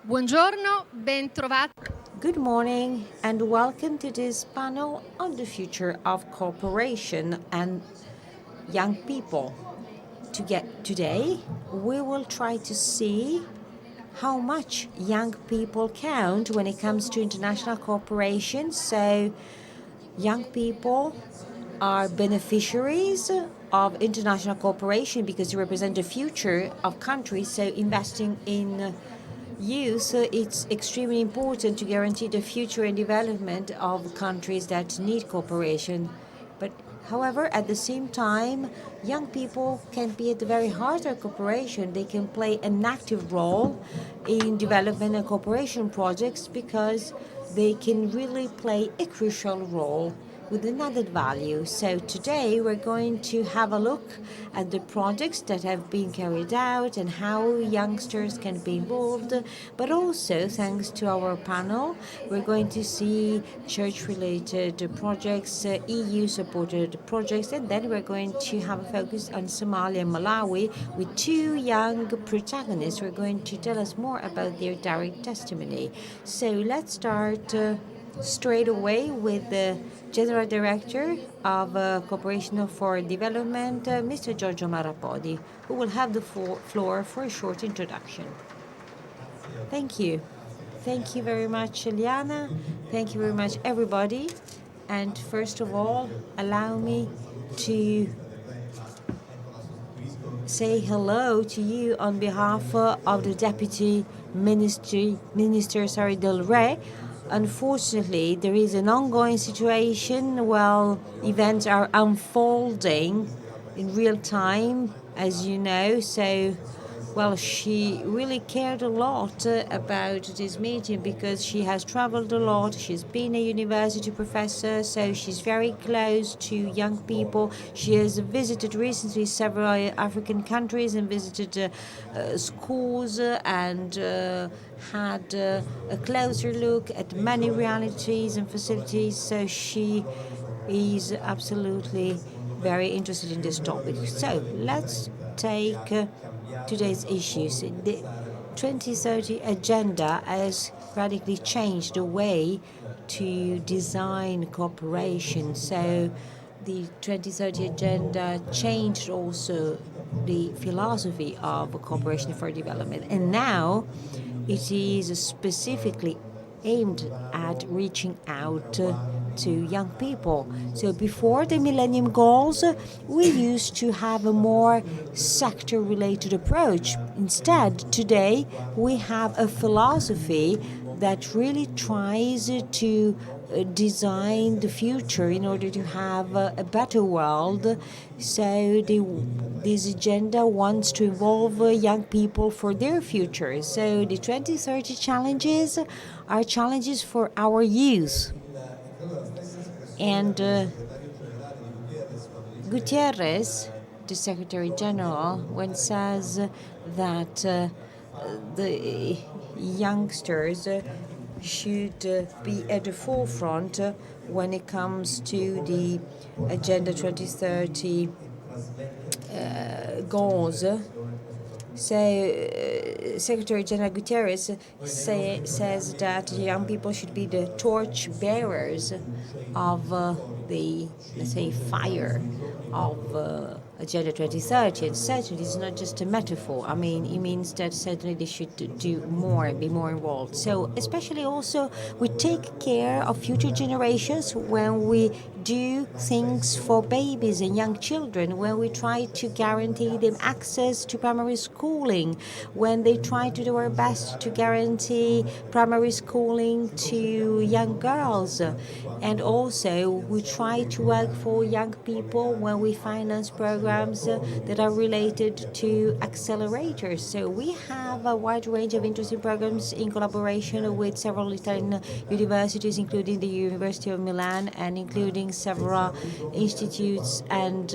Buongiorno, ben trovati. Good morning and welcome to this panel on the future of cooperation and young people. Today, we will try to see how much young people count when it comes to international cooperation. So, young people are beneficiaries of international cooperation because they represent the future of countries. So, investing in youth, it's extremely important to guarantee the future and development of countries that need cooperation. But however, at the same time, young people can be at the very heart of cooperation. They can play an active role in development and cooperation projects because they can really play a crucial role with an added value. So today we're going to have a look at the projects that have been carried out and how youngsters can be involved. But also, thanks to our panel, we're going to see church-related projects, EU-supported projects, and then we're going to have a focus on Somalia and Malawi with two young protagonists who are going to tell us more about their direct testimony. So let's start straight away with the General Director of Cooperation for Development, Mr. Giorgio Marapodi, who will have the floor for a short introduction. Thank you. Thank you very much, Liana. Thank you very much, everybody. And first of all, allow me to say hello to you on behalf of the Deputy Minister Del Re. Unfortunately, there is an ongoing situation while events are unfolding in real time, as you know. So, well, she really cared a lot about this meeting because she has traveled a lot. She's been a university professor, so she's very close to young people. She has visited recently several African countries and visited schools and had a closer look at many realities and facilities. So she is absolutely very interested in this topic. So let's take today's issues. The 2030 agenda has radically changed the way to design cooperation. So the 2030 agenda changed also the philosophy of cooperation for development. And now it is specifically aimed at reaching out to young people. So before the Millennium Goals, we used to have a more sector-related approach. Instead, today, we have a philosophy that really tries to design the future in order to have a better world. So this agenda wants to involve young people for their future. So the 2030 challenges are challenges for our youth. And Gutierrez, the Secretary General, when says that the youngsters should be at the forefront when it comes to the Agenda 2030 goals. So, Secretary General Gutierrez says that young people should be the torch bearers of the, let's say, fire of Agenda 2030. And certainly it's not just a metaphor. I mean, it means that certainly they should do more and be more involved. So, especially also, we take care of future generations when we do things for babies and young children, when we try to guarantee them access to primary schooling, when they try to do our best to guarantee primary schooling to young girls. And also, we try to work for young people when we finance programs that are related to accelerators. So we have a wide range of interesting programs in collaboration with several Italian universities, including the University of Milan and including several institutes and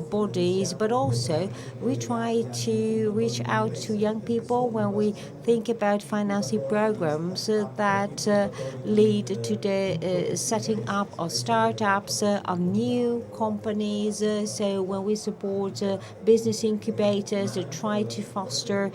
bodies, but also we try to reach out to young people when we think about financing programs that lead to the setting up of startups, of new companies. So when we support business incubators to try to foster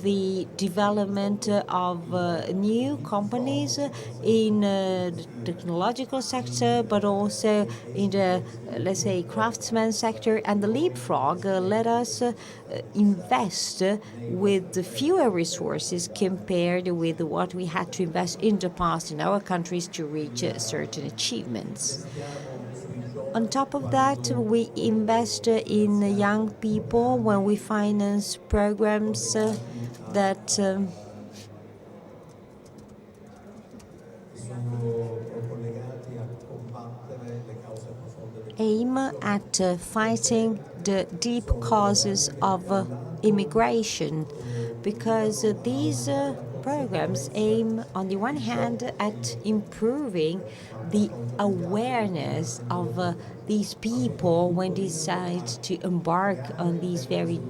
the development of new companies in the technological sector, but also in the, let's say, craftsman sector, and the leapfrog let us invest with fewer resources compared with what we had to invest in the past in our countries to reach certain achievements. On top of that, we invest in young people when we finance programs that aim at fighting the deep causes of immigration, because these programs aim, on the one hand, at improving the awareness of these people when they decide to embark on these very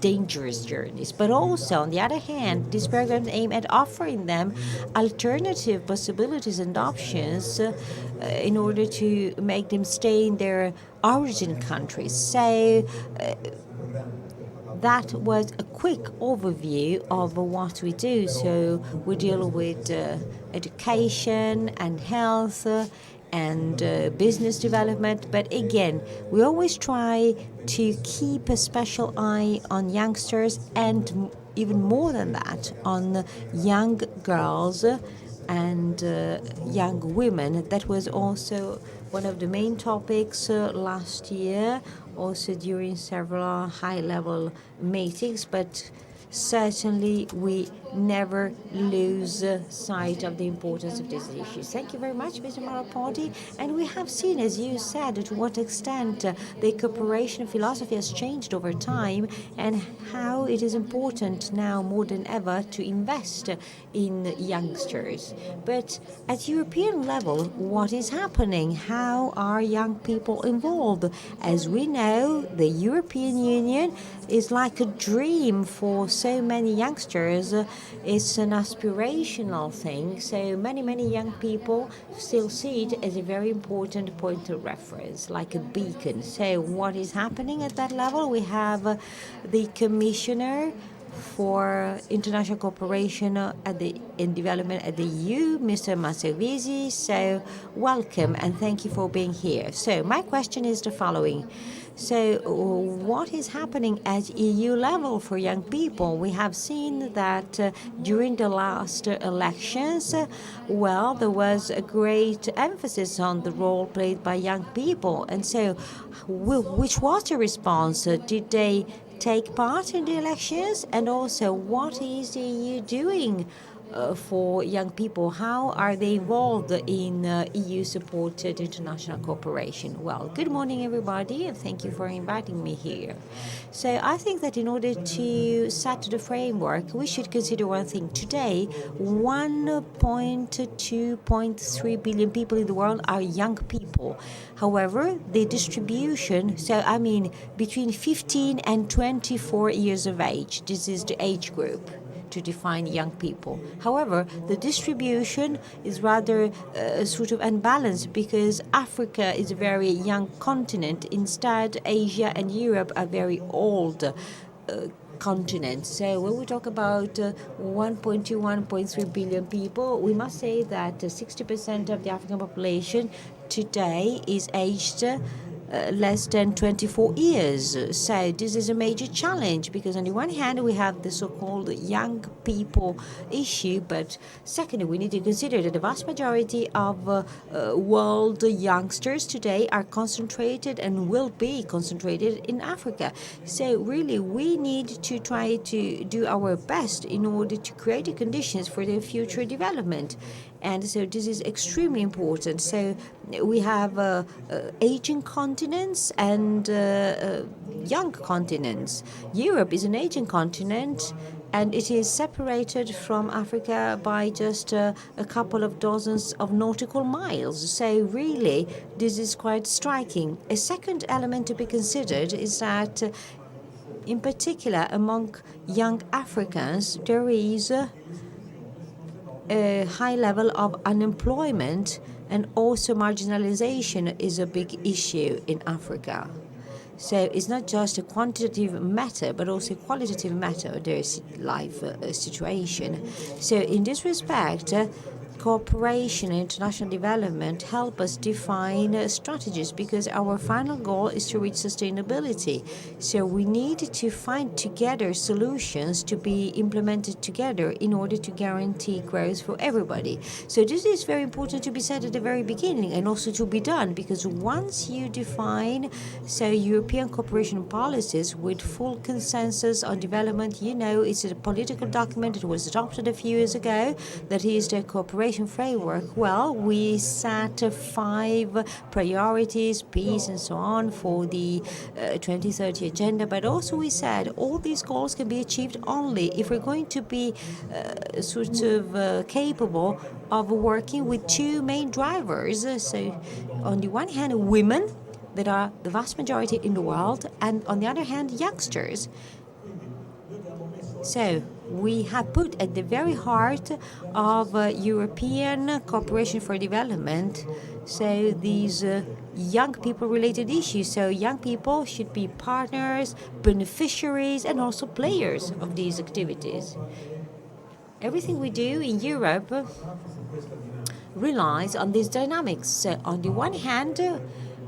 dangerous journeys. But also, on the other hand, these programs aim at offering them alternative possibilities and options in order to make them stay in their origin countries. So that was a quick overview of what we do. So we deal with education and health and business development. But again, we always try to keep a special eye on youngsters, and even more than that, on young girls and young women. That was also one of the main topics last year, also during several high-level meetings, but certainly we never lose sight of the importance of these issues. Thank you very much, Mr. Maraponti. And we have seen, as you said, to what extent the cooperation philosophy has changed over time, and how it is important now more than ever to invest in youngsters. But at European level, what is happening? How are young people involved? As we know, the European Union is like a dream for so many youngsters. It's an aspirational thing. So many young people still see it as a very important point of reference, like a beacon. So what is happening at that level? We have the Commissioner for International Cooperation in Development at the EU, Mr. Manservisi. So welcome and thank you for being here. So my question is the following. So what is happening at EU level for young people? We have seen that during the last elections, well, there was a great emphasis on the role played by young people. And so which was the response? Did they take part in the elections? And also, what is the EU doing for young people? How are they involved in EU-supported international cooperation? Well, good morning, everybody, and thank you for inviting me here. So I think that in order to set the framework, we should consider one thing. Today, 1.2.3 billion people in the world are young people. However, the distribution, so I mean between 15 and 24 years of age, this is the age group to define young people. However, the distribution is rather sort of unbalanced, because Africa is a very young continent. Instead, Asia and Europe are very old continents. So when we talk about 1.2, 1.3 billion people, we must say that 60% of the African population today is aged less than 24 years. So this is a major challenge, because on the one hand we have the so-called young people issue, but secondly we need to consider that the vast majority of world youngsters today are concentrated and will be concentrated in Africa. So really we need to try to do our best in order to create the conditions for their future development. And so this is extremely important. So we have aging continents and young continents. Europe is an aging continent, and it is separated from Africa by just a couple of dozens of nautical miles. So really, this is quite striking. A second element to be considered is that, in particular, among young Africans, there is a high level of unemployment, and also marginalization is a big issue in Africa. So it's not just a quantitative matter, but also a qualitative matter, their life situation. So in this respect, cooperation and international development help us define strategies, because our final goal is to reach sustainability. So we need to find together solutions to be implemented together in order to guarantee growth for everybody. So this is very important to be said at the very beginning, and also to be done, because once you define European cooperation policies with full consensus on development, it's a political document. It was adopted a few years ago. That is the cooperation framework. Well, we set 5 priorities, peace and so on, for the 2030 agenda, but also we said all these goals can be achieved only if we're going to be capable of working with 2 main drivers. So on the one hand, women, that are the vast majority in the world, and on the other hand, youngsters. So we have put at the very heart of European cooperation for development, these young people-related issues. So young people should be partners, beneficiaries, and also players of these activities. Everything we do in Europe relies on these dynamics. So on the one hand,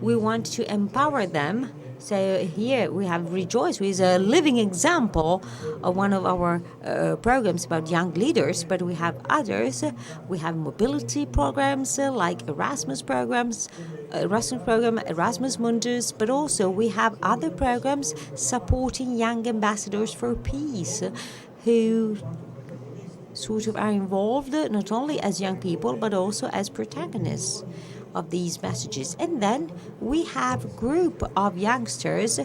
we want to empower them. So here we have Rejoice, who is a living example of one of our programs about young leaders, but we have others. We have mobility programs like Erasmus program, Erasmus Mundus, but also we have other programs supporting young ambassadors for peace, who are involved not only as young people, but also as protagonists of these messages. And then we have a group of youngsters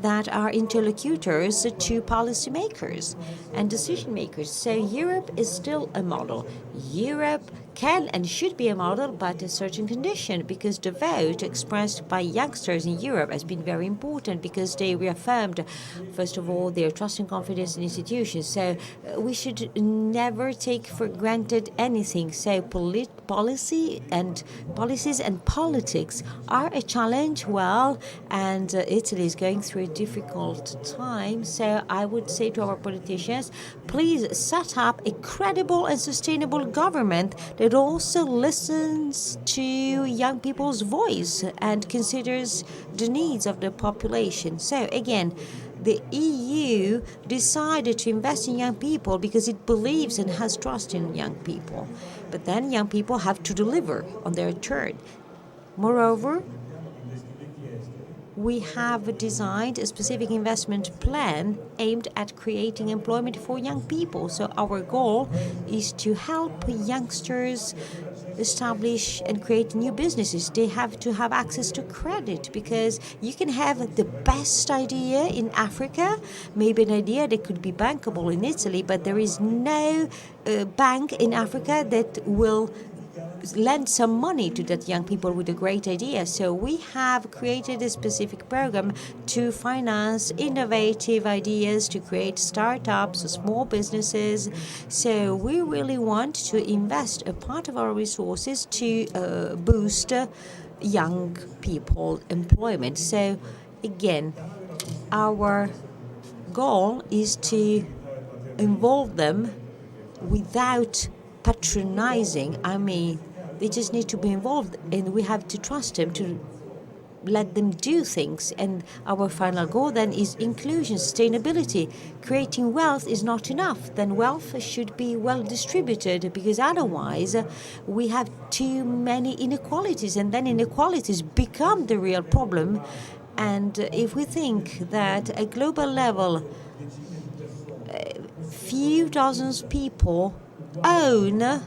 that are interlocutors to policymakers and decision makers. So Europe is still a model. Europe can and should be a model, but a certain condition, because the vote expressed by youngsters in Europe has been very important, because they reaffirmed, first of all, their trust and confidence in institutions. So we should never take for granted anything. So policies and politics are a challenge, and Italy is going through a difficult time. So I would say to our politicians, please set up a credible and sustainable government that also listens to young people's voice and considers the needs of the population. So again, the EU decided to invest in young people because it believes and has trust in young people. But then young people have to deliver on their turn. Moreover, we have designed a specific investment plan aimed at creating employment for young people. So our goal is to help youngsters establish and create new businesses. They have to have access to credit, because you can have the best idea in Africa, maybe an idea that could be bankable in Italy, but there is no bank in Africa that will lend some money to that young people with a great idea. So we have created a specific program to finance innovative ideas, to create startups, small businesses. So we really want to invest a part of our resources to boost young people employment. So again, our goal is to involve them without patronizing. They just need to be involved, and we have to trust them to let them do things. And our final goal then is inclusion, sustainability. Creating wealth is not enough. Then wealth should be well distributed, because otherwise we have too many inequalities, and then inequalities become the real problem. And if we think that at global level, few dozens people own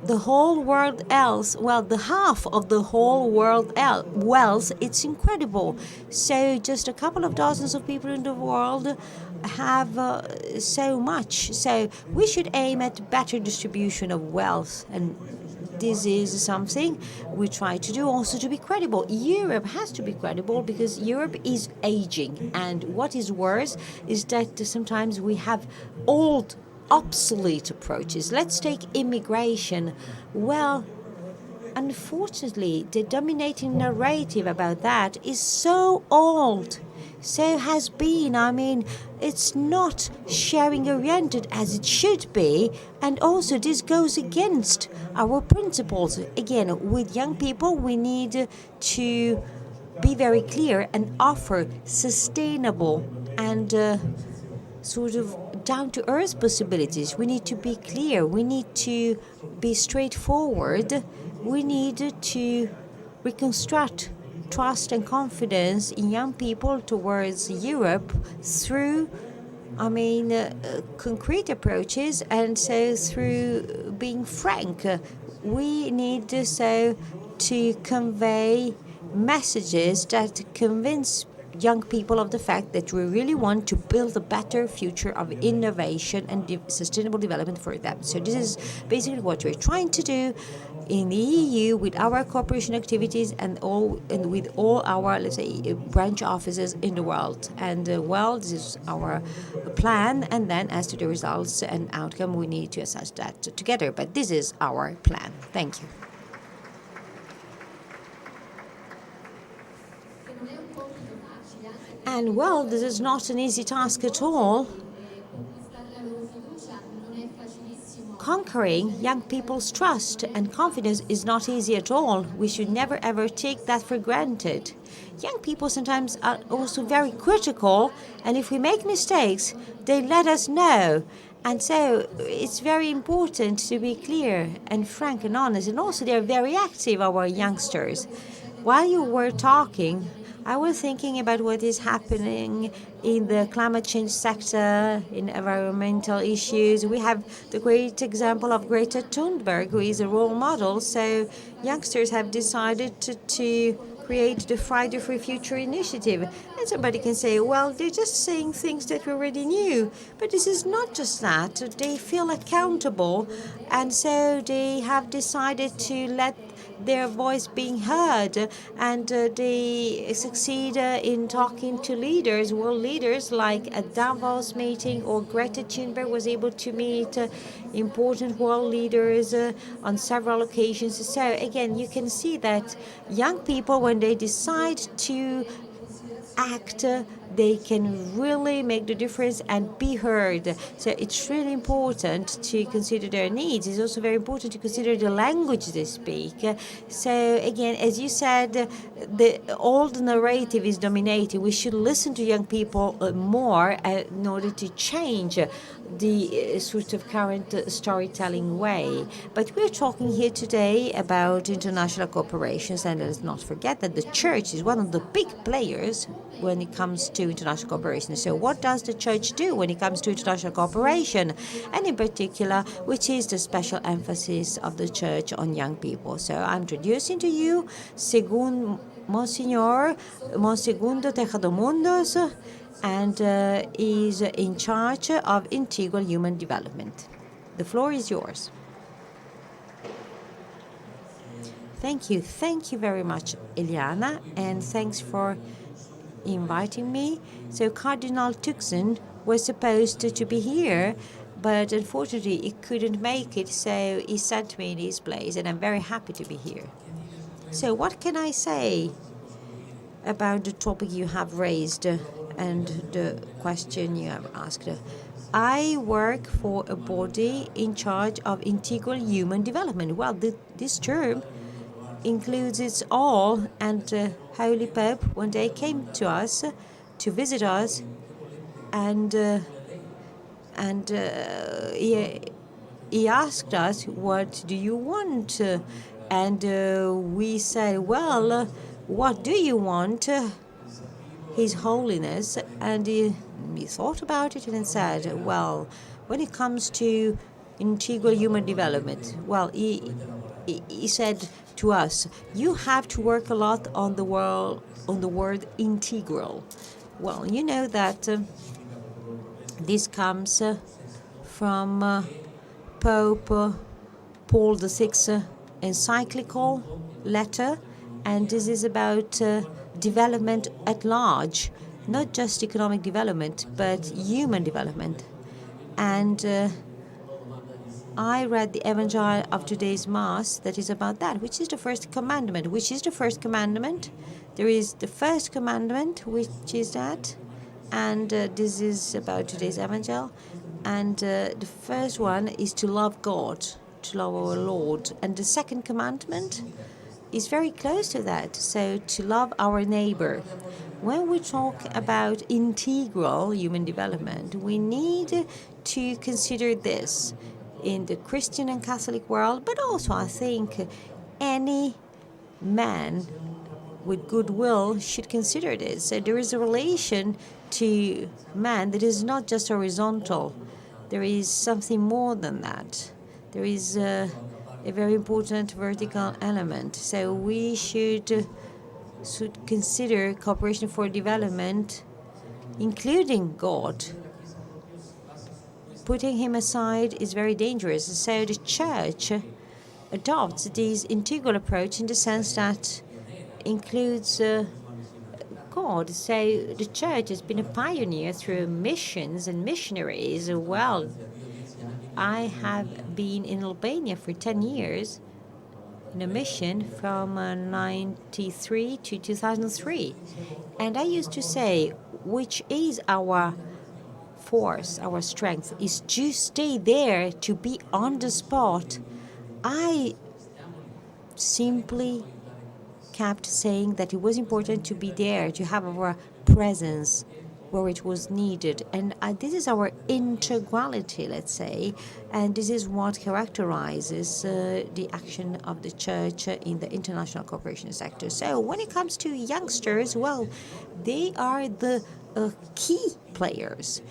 the whole world the half of the whole world wealth, it's incredible. So just a couple of dozens of people in the world have so much. So we should aim at better distribution of wealth, and this is something we try to do also to be credible. Europe has to be credible because Europe is aging, and what is worse is that sometimes we have old, obsolete approaches. Let's take immigration. Well, unfortunately, the dominating narrative about that is so old. So has been. I mean, it's not sharing oriented as it should be, and also this goes against our principles. Again, with young people, we need to be very clear and offer sustainable and sort of down-to-earth possibilities. We need to be clear. We need to be straightforward. We need to reconstruct trust and confidence in young people towards Europe through, concrete approaches, and so through being frank. We need so to convey messages that convince young people of the fact that we really want to build a better future of innovation and sustainable development for them. So this is basically what we're trying to do in the EU with our cooperation activities and with all our, let's say, branch offices in the world. And this is our plan. And then as to the results and outcome, we need to assess that together. But this is our plan. Thank you. And this is not an easy task at all. Conquering young people's trust and confidence is not easy at all. We should never ever take that for granted. Young people sometimes are also very critical, and if we make mistakes, they let us know. And so it's very important to be clear and frank and honest. And also they're very active, our youngsters. While you were talking, I was thinking about what is happening in the climate change sector, in environmental issues. We have the great example of Greta Thunberg, who is a role model. So youngsters have decided to create the Friday for Future initiative. And somebody can say, well, they're just saying things that we already knew. But this is not just that. They feel accountable. And so they have decided to let their voice being heard, and they succeed in talking to leaders, world leaders, like at Davos meeting, or Greta Thunberg was able to meet important world leaders on several occasions. So again, you can see that young people, when they decide to act, they can really make the difference and be heard. So it's really important to consider their needs. It's also very important to consider the language they speak. So again, as you said, the old narrative is dominating. We should listen to young people more in order to change the sort of current storytelling way. But we're talking here today about international cooperations, and let's not forget that the church is one of the big players when it comes to international cooperation. So what does the church do when it comes to international cooperation, and in particular, which is the special emphasis of the church on young people? So I'm introducing to you Monsignor Segundo Tejado, and is in charge of integral human development. The floor is yours. Thank you very much, Liana, and thanks for inviting me. So Cardinal Turkson was supposed to be here, but unfortunately he couldn't make it, so he sent me in his place, and I'm very happy to be here. So what can I say about the topic you have raised and the question you have asked? I work for a body in charge of integral human development. Well, this term includes it all, and Holy Pope one day came to us to visit us, and he asked us, what do you want? And we said, well, what do you want, His Holiness? And he thought about it and said, well, when it comes to integral human development, well, he said to us, you have to work a lot on the word integral. Well, you know that This comes from Pope Paul VI encyclical letter, and this is about development at large, not just economic development, but human development. And I read the Evangel of today's Mass that is about that, which is the first commandment. Which is the first commandment? There is the first commandment, which is that, and this is about today's Evangel. And the first one is to love God, to love our Lord. And the second commandment is very close to that, so to love our neighbor. When we talk about integral human development, we need to consider this in the Christian and Catholic world, but also I think any man with goodwill should consider this. So there is a relation to man that is not just horizontal. There is something more than that. There is a very important vertical element. So we should consider cooperation for development, including God. Putting him aside is very dangerous. So the Church adopts this integral approach in the sense that includes God. So the Church has been a pioneer through missions and missionaries. Well, I have been in Albania for 10 years in a mission from 93 to 2003. And I used to say, which is our force, our strength, is to stay there, to be on the spot. I simply kept saying that it was important to be there, to have our presence where it was needed. And this is our integrality, let's say, and this is what characterizes the action of the Church in the international cooperation sector. So when it comes to youngsters, well, they are the key players.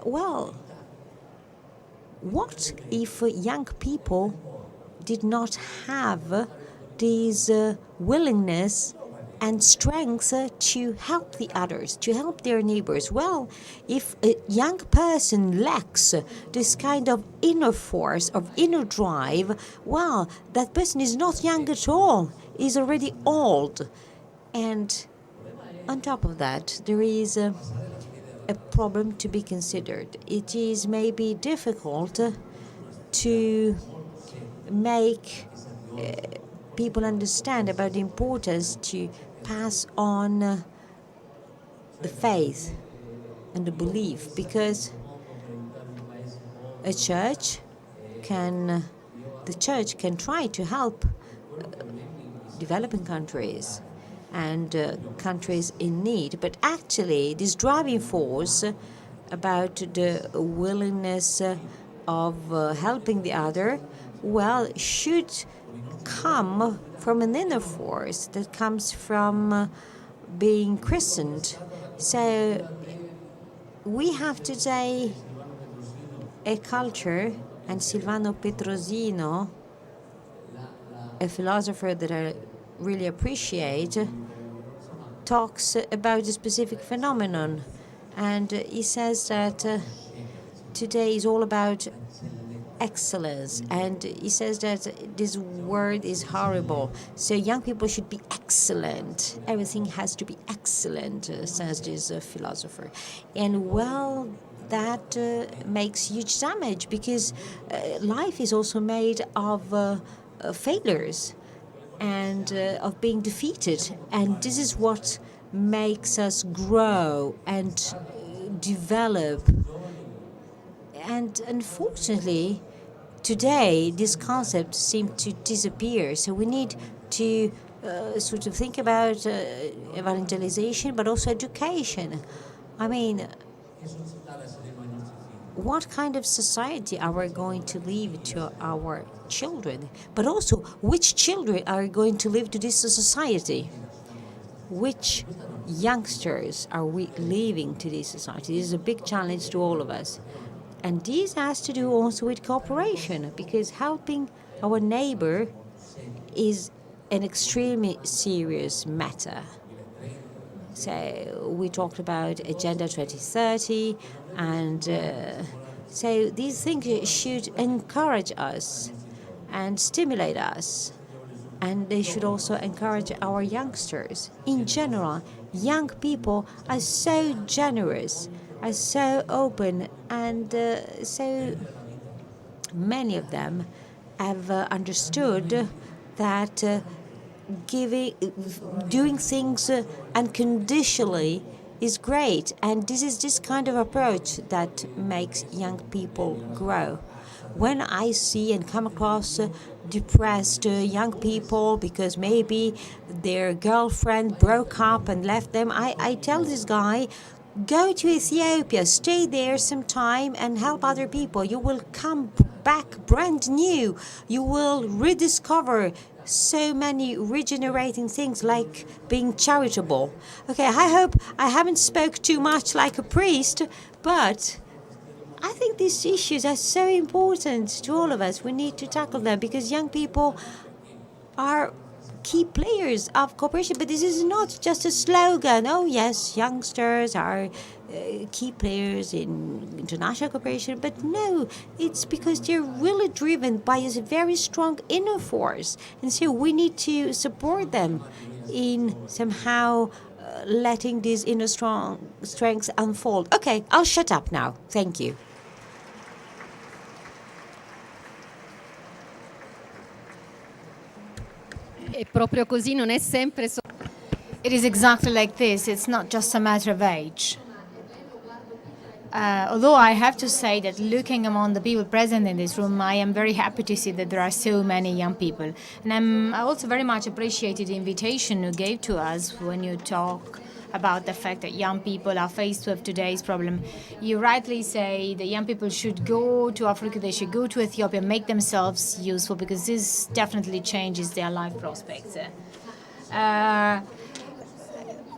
Well, what if young people did not have this willingness and strength to help the others, to help their neighbors? Well, if a young person lacks this kind of inner force, of inner drive, well, that person is not young at all, is already old. And on top of that, there is a problem to be considered. It is maybe difficult to make people understand about the importance to pass on the faith and the belief, because the church can try to help developing countries and countries in need, but actually this driving force about the willingness of helping the other, well, should come from an inner force that comes from being christened. So we have today a culture, and Silvano Petrosino, a philosopher that I really appreciate, talks about a specific phenomenon, and he says that today is all about excellence, and he says that this word is horrible, so young people should be excellent, everything has to be excellent, says this philosopher. And well, that makes huge damage, because life is also made of failures and of being defeated, and this is what makes us grow and develop. And unfortunately, today this concept seems to disappear, so we need to sort of think about evangelization, but also education. I mean, what kind of society are we going to leave to our children? But also, which children are going to live to this society? Which youngsters are we leaving to this society? This is a big challenge to all of us. And this has to do also with cooperation, because helping our neighbor is an extremely serious matter. So we talked about Agenda 2030, and so these things should encourage us and stimulate us. And they should also encourage our youngsters. In general, young people are so generous, are so open, and so many of them have understood that doing things unconditionally is great, and this is this kind of approach that makes young people grow. When I see and come across depressed young people because maybe their girlfriend broke up and left them, I tell this guy, go to Ethiopia, stay there some time and help other people. You will come back brand new. You will rediscover so many regenerating things like being charitable. Okay, I hope I haven't spoke too much like a priest, but I think these issues are so important to all of us. We need to tackle them because young people are key players of cooperation. But this is not just a slogan. Oh, yes, youngsters are key players in international cooperation. But no, it's because they're really driven by a very strong inner force. And so we need to support them in somehow letting these inner strengths unfold. Okay, I'll shut up now. Thank you. È proprio così, non è sempre It is exactly like this. It's not just a matter of age. Although I have to say that looking among the people present in this room, I am very happy to see that there are so many young people. And I also very much appreciated the invitation you gave to us when you talk about the fact that young people are faced with today's problem. You rightly say that young people should go to Africa, they should go to Ethiopia, make themselves useful, because this definitely changes their life prospects.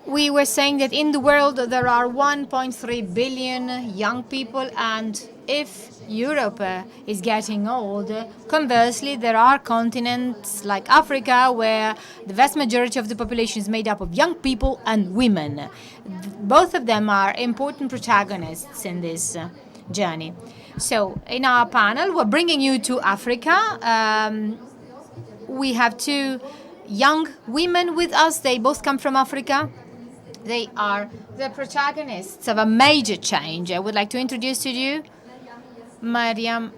We were saying that in the world there are 1.3 billion young people, and if Europe is getting old, conversely, there are continents like Africa where the vast majority of the population is made up of young people and women. Both of them are important protagonists in this journey. So in our panel, we're bringing you to Africa. We have two young women with us. They both come from Africa. They are the protagonists of a major change. I would like to introduce to you Mariam.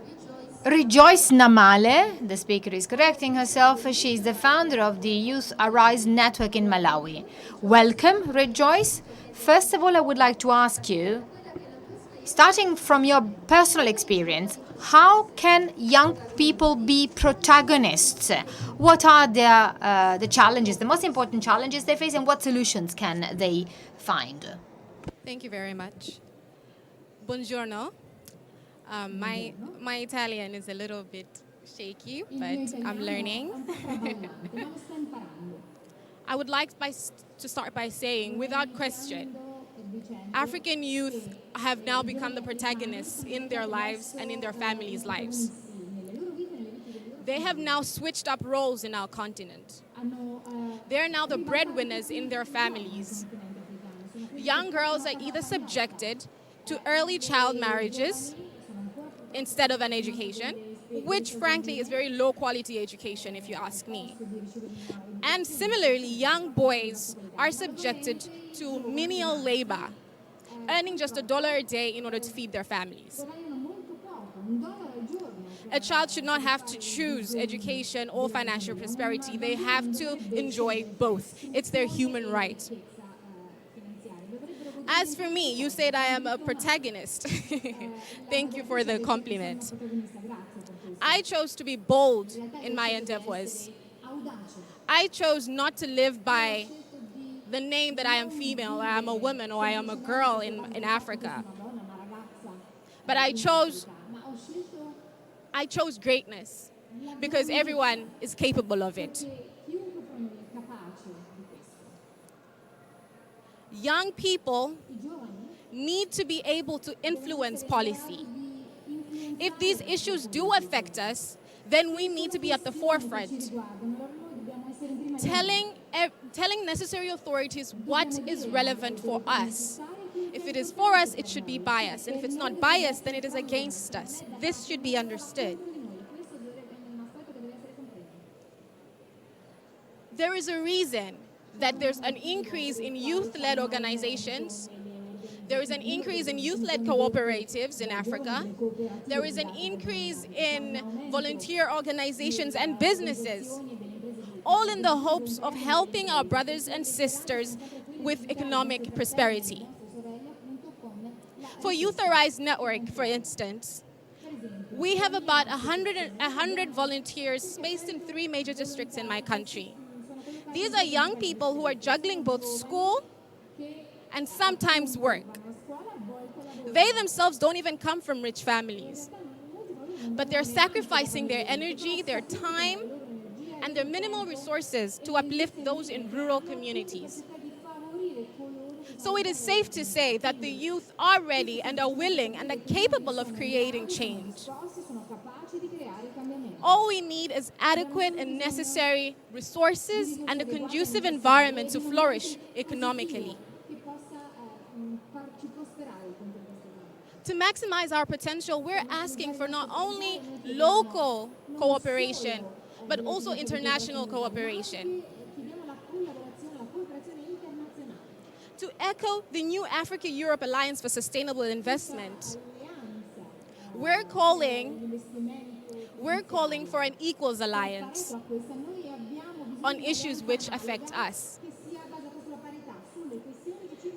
Rejoice Namale, the speaker is correcting herself. She is the founder of the Youth Arise Network in Malawi. Welcome, Rejoice. First of all, I would like to ask you, starting from your personal experience, how can young people be protagonists? What are the challenges, the most important challenges they face, and what solutions can they find? Thank you very much. Buongiorno. My Italian is a little bit shaky, but I'm learning. I would like to start by saying, without question, African youth have now become the protagonists in their lives and in their families' lives. They have now switched up roles in our continent. They are now the breadwinners in their families. Young girls are either subjected to early child marriages instead of an education, which frankly is very low quality education if you ask me. And similarly, young boys are subjected to menial labor, earning just $1 a day in order to feed their families. A child should not have to choose education or financial prosperity. They have to enjoy both. It's their human right. As for me, you said I am a protagonist. Thank you for the compliment. I chose to be bold in my endeavors. I chose not to live by the name that I am female, I am a woman, or I am a girl in Africa. But I chose greatness because everyone is capable of it. Young people need to be able to influence policy. If these issues do affect us, then we need to be at the forefront, telling telling necessary authorities what is relevant for us. If it is for us, it should be by us. And if it's not by us, then it is against us. This should be understood. There is a reason that there's an increase in youth-led organizations. There is an increase in youth-led cooperatives in Africa. There is an increase in volunteer organizations and businesses, all in the hopes of helping our brothers and sisters with economic prosperity. For Youth-Arise Network, for instance, we have about 100 volunteers spaced in 3 major districts in my country. These are young people who are juggling both school and sometimes work. They themselves don't even come from rich families, but they're sacrificing their energy, their time, and their minimal resources to uplift those in rural communities. So it is safe to say that the youth are ready and are willing and are capable of creating change. All we need is adequate and necessary resources and a conducive environment to flourish economically. To maximize our potential, we're asking for not only local cooperation, but also international cooperation. To echo the new Africa-Europe Alliance for Sustainable Investment, we're calling for an equals alliance on issues which affect us.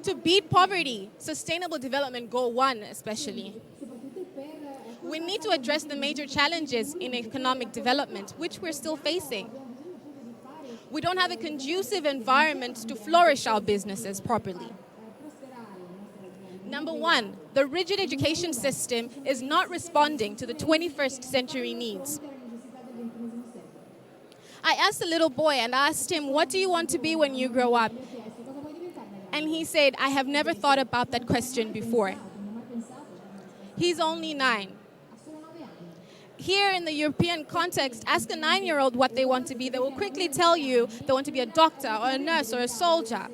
To beat poverty, Sustainable Development Goal 1 especially, we need to address the major challenges in economic development, which we're still facing. We don't have a conducive environment to flourish our businesses properly. Number 1, the rigid education system is not responding to the 21st century needs. I asked a little boy and asked him, what do you want to be when you grow up? And he said, I have never thought about that question before. He's only 9. Here in the European context, ask a 9-year-old what they want to be. They will quickly tell you they want to be a doctor or a nurse or a soldier.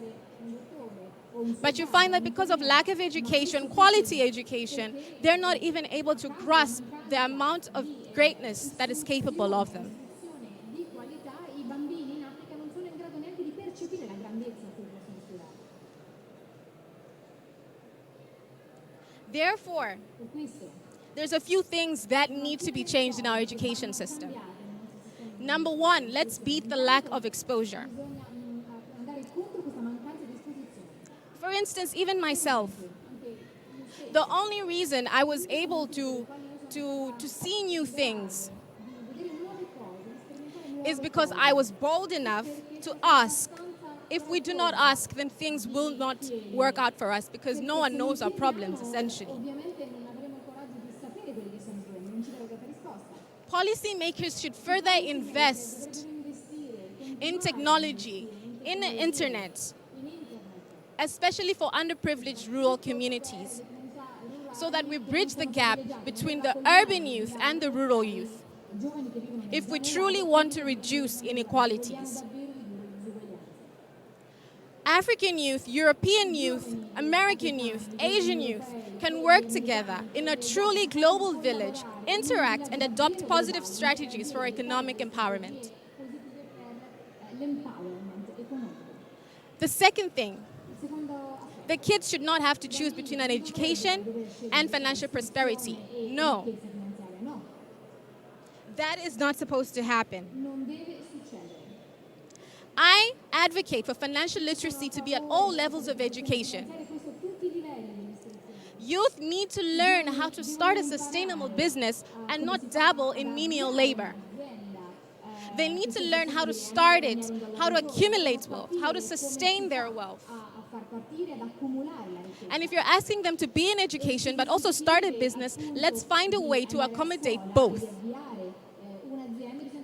But you find that because of lack of education, quality education, they're not even able to grasp the amount of greatness that is capable of them. Therefore, there's a few things that need to be changed in our education system. Number 1, let's beat the lack of exposure. For instance, even myself, the only reason I was able to see new things is because I was bold enough to ask. If we do not ask, then things will not work out for us because no one knows our problems, essentially. Policymakers should further invest in technology, in the internet, especially for underprivileged rural communities, so that we bridge the gap between the urban youth and the rural youth, if we truly want to reduce inequalities. African youth, European youth, American youth, Asian youth can work together in a truly global village, interact and adopt positive strategies for economic empowerment. The second thing, the kids should not have to choose between an education and financial prosperity. No. That is not supposed to happen. I advocate for financial literacy to be at all levels of education. Youth need to learn how to start a sustainable business and not dabble in menial labor. They need to learn how to start it, how to accumulate wealth, how to sustain their wealth. And if you're asking them to be in education but also start a business, let's find a way to accommodate both.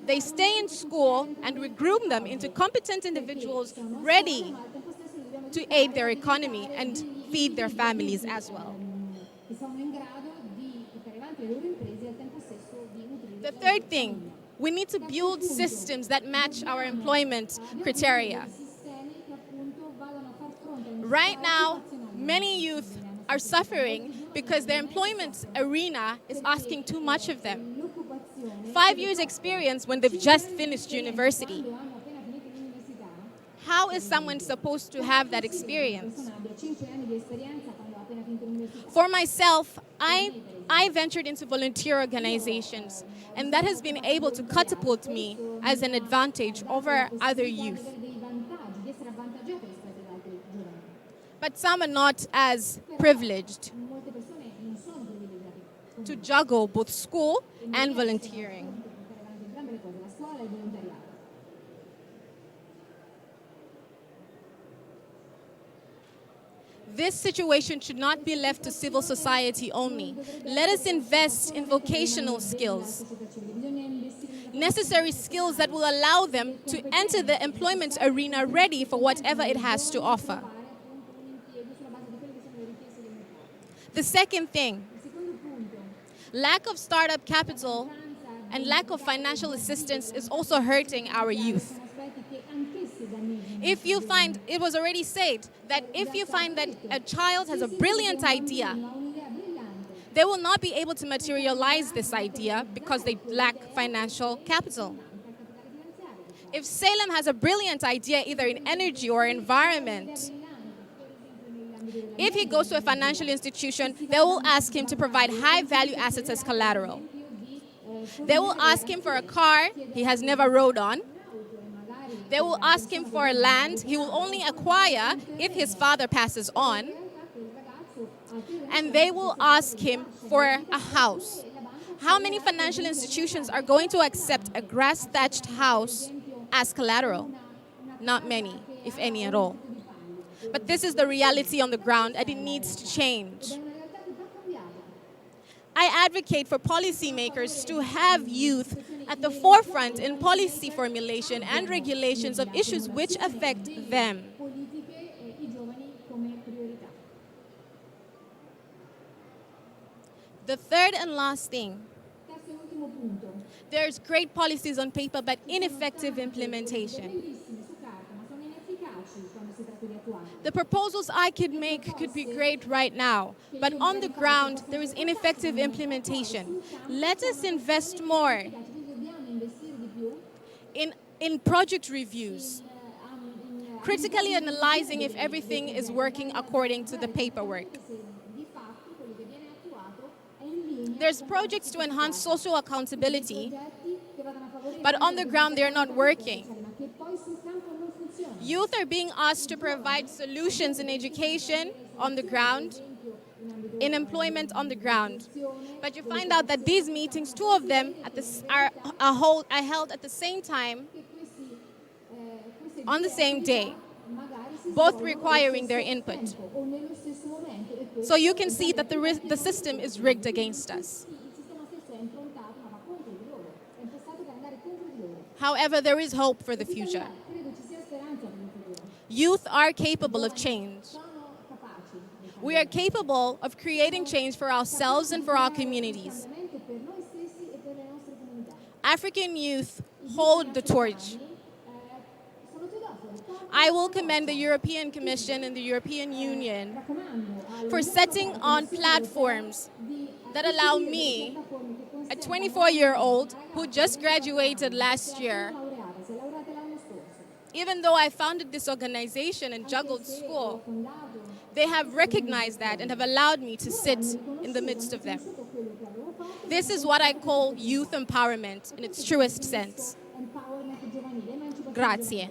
They stay in school and we groom them into competent individuals ready to aid their economy and feed their families as well. The third thing, we need to build systems that match our employment criteria. Right now, many youth are suffering because their employment arena is asking too much of them. 5 years experience when they've just finished university. How is someone supposed to have that experience? For myself, I ventured into volunteer organizations, and that has been able to catapult me as an advantage over other youth. But some are not as privileged to juggle both school and volunteering. This situation should not be left to civil society only. Let us invest in vocational skills, necessary skills that will allow them to enter the employment arena ready for whatever it has to offer. The second thing, lack of startup capital and lack of financial assistance is also hurting our youth. If you find, it was already said, that if you find that a child has a brilliant idea, they will not be able to materialize this idea because they lack financial capital. If Salem has a brilliant idea either in energy or environment, if he goes to a financial institution, they will ask him to provide high-value assets as collateral. They will ask him for a car he has never rode on. They will ask him for land he will only acquire if his father passes on. And they will ask him for a house. How many financial institutions are going to accept a grass-thatched house as collateral? Not many, if any at all. But this is the reality on the ground, and it needs to change. I advocate for policymakers to have youth at the forefront in policy formulation and regulations of issues which affect them. The third and last thing, there's great policies on paper but ineffective implementation. The proposals I could make could be great right now, but on the ground, there is ineffective implementation. Let us invest more in project reviews, critically analyzing if everything is working according to the paperwork. There's projects to enhance social accountability, but on the ground, they're not working. Youth are being asked to provide solutions in education on the ground, in employment on the ground. But you find out that these meetings, two of them are held at the same time, on the same day, both requiring their input. So you can see that the system is rigged against us. However, there is hope for the future. Youth are capable of change. We are capable of creating change for ourselves and for our communities. African youth hold the torch. I will commend the European Commission and the European Union for setting on platforms that allow me, a 24-year-old who just graduated last year, even though I founded this organization and juggled school, they have recognized that and have allowed me to sit in the midst of them. This is what I call youth empowerment in its truest sense. Grazie.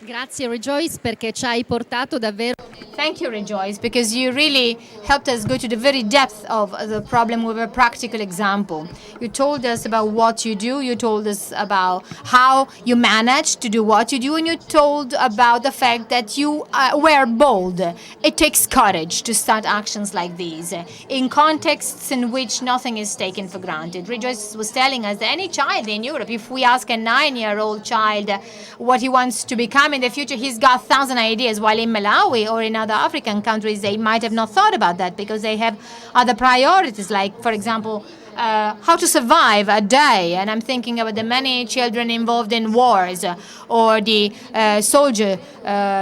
Grazie Rejoice perché ci hai portato davvero. Thank you, Rejoice, because you really helped us go to the very depth of the problem with a practical example. You told us about what you do, you told us about how you manage to do what you do, and you told about the fact that you were bold. It takes courage to start actions like these in contexts in which nothing is taken for granted. Rejoice was telling us that any child in Europe, if we ask a 9-year-old child what he wants to become in the future, he's got 1,000 ideas, while in Malawi or in other other African countries, they might have not thought about that because they have other priorities, like, for example, how to survive a day. And I'm thinking about the many children involved in wars, or the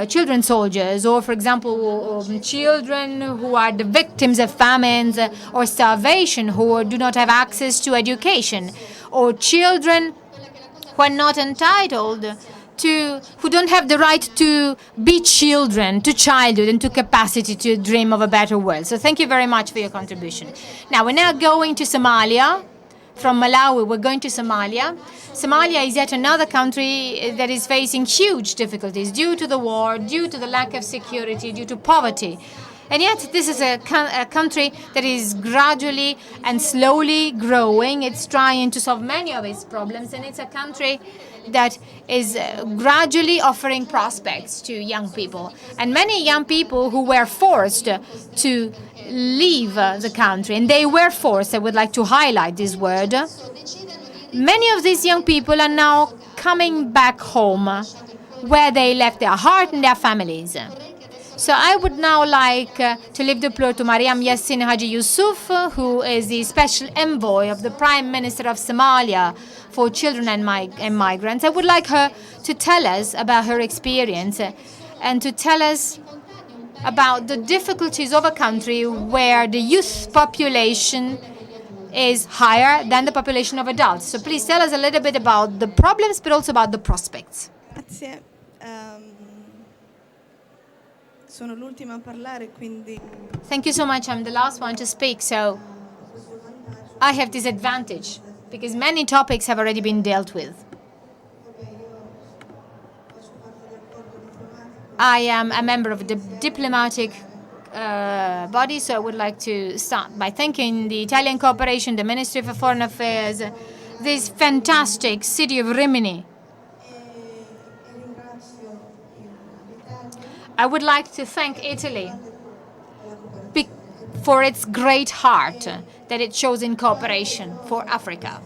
children soldiers, or, for example, children who are the victims of famines or starvation, who do not have access to education, or children who are not entitled who don't have the right to be children, to childhood, and to capacity to dream of a better world. So thank you very much for your contribution. Now, we're now going to Somalia. From Malawi, we're going to Somalia. Somalia is yet another country that is facing huge difficulties due to the war, due to the lack of security, due to poverty. And yet, this is a country that is gradually and slowly growing. It's trying to solve many of its problems, and it's a country that is gradually offering prospects to young people. And many young people who were forced to leave the country, and they were forced, I would like to highlight this word. Many of these young people are now coming back home, where they left their heart and their families. So I would now like to leave the floor to Mariam Yassin Hagi Yussuf, who is the special envoy of the Prime Minister of Somalia for children and migrants. I would like her to tell us about her experience and to tell us about the difficulties of a country where the youth population is higher than the population of adults. So please tell us a little bit about the problems, but also about the prospects. Grazie. Sono l'ultima a parlare, quindi... Thank you so much. I'm the last one to speak, so I have this advantage because many topics have already been dealt with. I am a member of the diplomatic body, so I would like to start by thanking the Italian Cooperation, the Ministry for Foreign Affairs, this fantastic city of Rimini. I would like to thank Italy for its great heart that it shows in cooperation for Africa.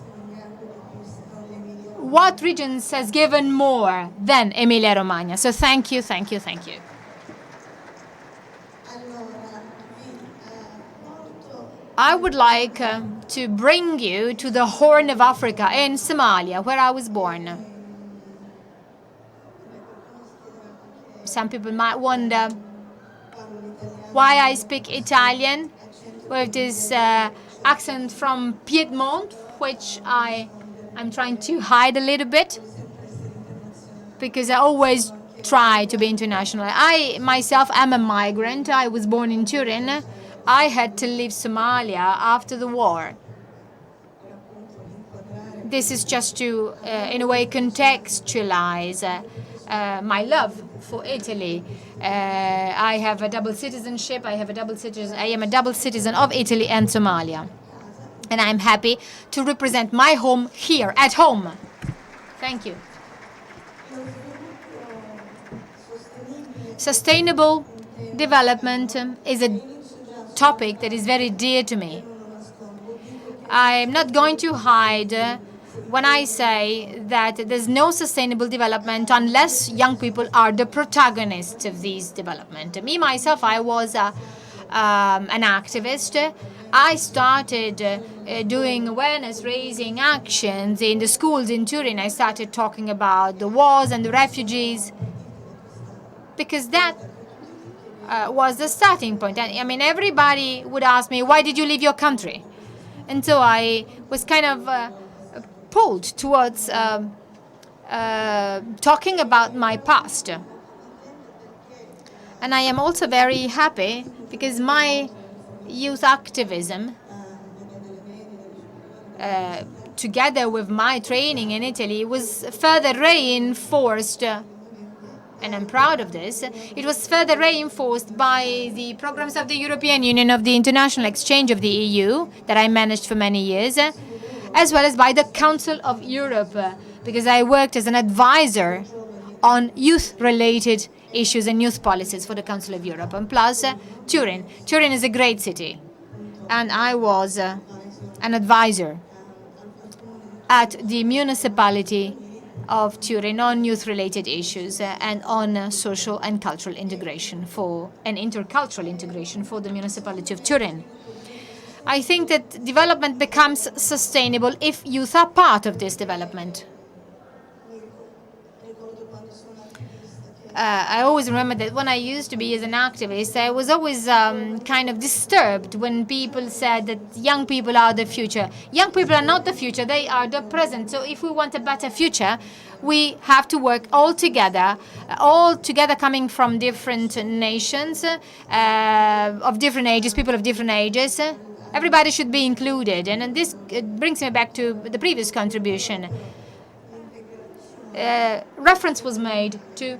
What regions has given more than Emilia-Romagna? So thank you, thank you, thank you. I would like to bring you to the Horn of Africa in Somalia, where I was born. Some people might wonder why I speak Italian with this accent from Piedmont, which I'm trying to hide a little bit because I always try to be international. I myself am a migrant. I was born in Turin. I had to leave Somalia after the war. This is just to, in a way, contextualize my love for Italy. I have a double citizenship. I am a double citizen of Italy and Somalia. And I'm happy to represent my home here, at home. Thank you. Sustainable development is a topic that is very dear to me. I'm not going to hide when I say that there's no sustainable development unless young people are the protagonists of this development. Me, myself, I was an activist. I started doing awareness-raising actions in the schools in Turin. I started talking about the wars and the refugees because that was the starting point. I mean, everybody would ask me, why did you leave your country? And so I was kind of pulled towards talking about my past. And I am also very happy because my youth activism, together with my training in Italy, was further reinforced, and I'm proud of this. It was further reinforced by the programs of the European Union, of the International Exchange of the EU, that I managed for many years, as well as by the Council of Europe, because I worked as an advisor on youth-related issues and youth policies for the Council of Europe. And plus, Turin. Turin is a great city. And I was an advisor at the municipality of Turin on youth-related issues and on social and cultural integration and intercultural integration for the municipality of Turin. I think that development becomes sustainable if youth are part of this development. I always remember that when I used to be as an activist, I was always kind of disturbed when people said that young people are the future. Young people are not the future, they are the present. So if we want a better future, we have to work all together coming from different nations, of different ages, people of different ages. Everybody should be included. And this brings me back to the previous contribution. Reference was made to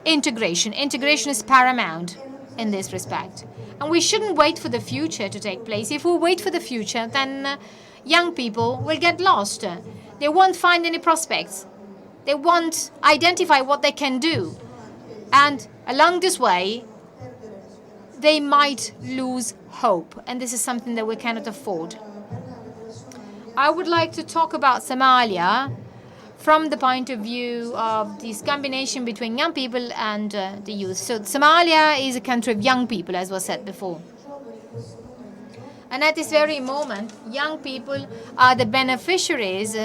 integration. Integration is paramount in this respect. And we shouldn't wait for the future to take place. If we wait for the future, then young people will get lost. They won't find any prospects. They won't identify what they can do. And along this way, they might lose hope. And this is something that we cannot afford. I would like to talk about Somalia from the point of view of this combination between young people and the youth. So Somalia is a country of young people, as was said before. And at this very moment, young people are the beneficiaries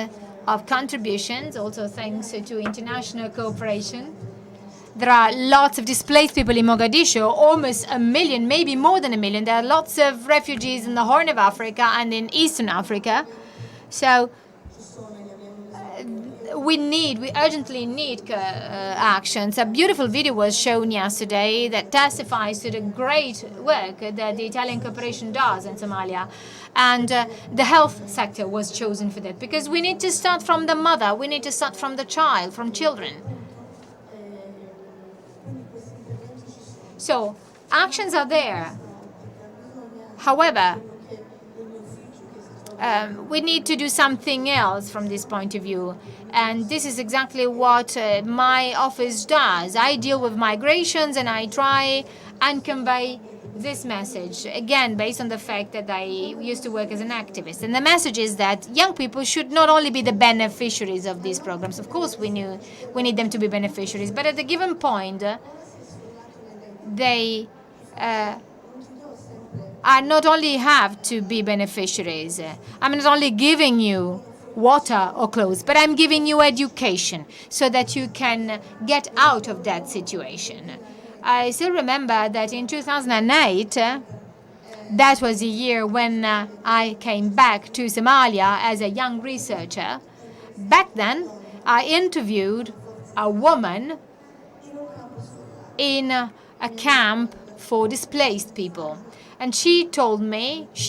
of contributions, also thanks to international cooperation. There are lots of displaced people in Mogadishu, almost 1 million, maybe more than 1 million. There are lots of refugees in the Horn of Africa and in Eastern Africa. So we urgently need actions. A beautiful video was shown yesterday that testifies to the great work that the Italian cooperation does in Somalia. And the health sector was chosen for that, because we need to start from the mother, we need to start from the child, from children. So actions are there. However, we need to do something else from this point of view. And this is exactly what my office does. I deal with migrations and I try and convey this message, again, based on the fact that I used to work as an activist. And the message is that young people should not only be the beneficiaries of these programs. Of course, we need them to be beneficiaries. But at a given point, they are not only have to be beneficiaries. I'm not only giving you water or clothes, but I'm giving you education so that you can get out of that situation. I still remember that in 2008, that was the year when I came back to Somalia as a young researcher. Back then, I interviewed a woman in a camp for displaced people. And she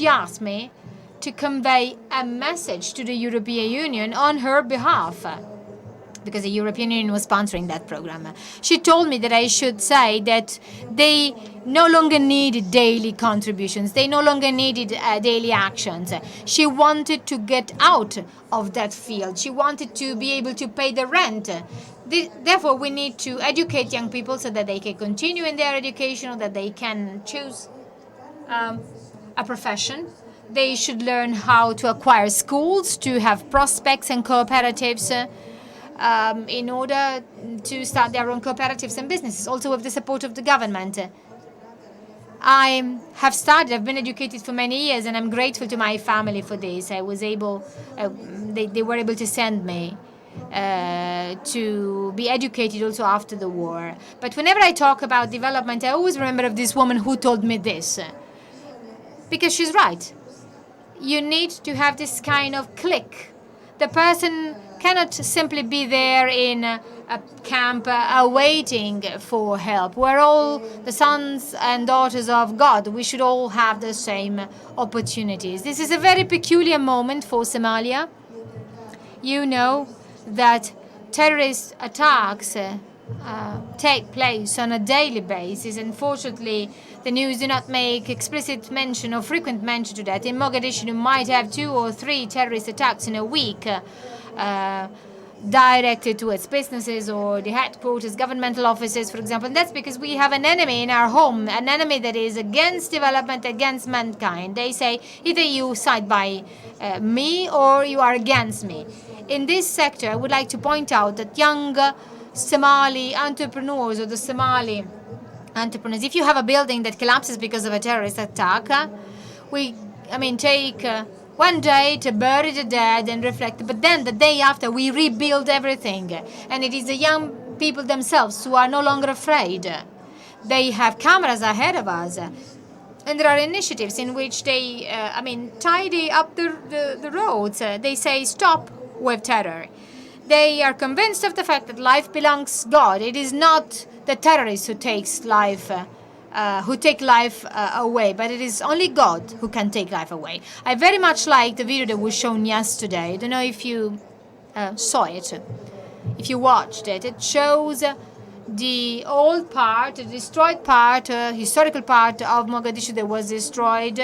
asked me to convey a message to the European Union on her behalf, because the European Union was sponsoring that program. She told me that I should say that they no longer needed daily contributions. They no longer needed daily actions. She wanted to get out of that field. She wanted to be able to pay the rent. Therefore, we need to educate young people so that they can continue in their education or that they can choose a profession. They should learn how to acquire skills, to have prospects and cooperatives in order to start their own cooperatives and businesses, also with the support of the government. I've been educated for many years, and I'm grateful to my family for this. I was able, they were able to send me to be educated also after the war. But whenever I talk about development, I always remember of this woman who told me this. Because she's right. You need to have this kind of click. The person cannot simply be there in a camp awaiting for help. We're all the sons and daughters of God. We should all have the same opportunities. This is a very peculiar moment for Somalia. You know that terrorist attacks take place on a daily basis. Unfortunately, the news do not make explicit mention or frequent mention to that. In Mogadishu, you might have 2 or 3 terrorist attacks in a week. directed towards businesses or the headquarters, governmental offices, for example. And that's because we have an enemy in our home, an enemy that is against development, against mankind. They say either you side by me or you are against me. In this sector, I would like to point out that young Somali entrepreneurs or the Somali entrepreneurs, if you have a building that collapses because of a terrorist attack, take one day to bury the dead and reflect, but then the day after we rebuild everything. And it is the young people themselves who are no longer afraid. They have cameras ahead of us. And there are initiatives in which they, tidy up the roads. They say stop with terror. They are convinced of the fact that life belongs to God. It is not the terrorists who take life away, but it is only God who can take life away. I very much like the video that was shown yesterday. I don't know if you saw it, if you watched it. It shows the old part, the destroyed part, historical part of Mogadishu that was destroyed,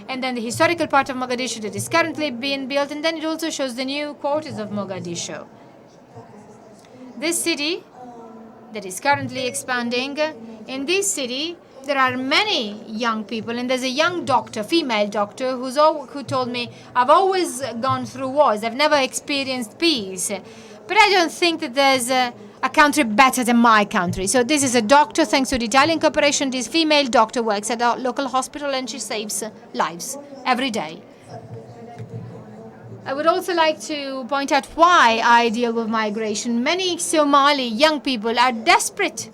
and then the historical part of Mogadishu that is currently being built, and then it also shows the new quarters of Mogadishu. This city that is currently expanding, in this city there are many young people, and there's a young doctor, female doctor, who told me, I've always gone through wars, I've never experienced peace, but I don't think that there's a country better than my country. So this is a doctor, thanks to the Italian cooperation. This female doctor works at a local hospital and she saves lives every day. I would also like to point out why I deal with migration. Many Somali young people are desperate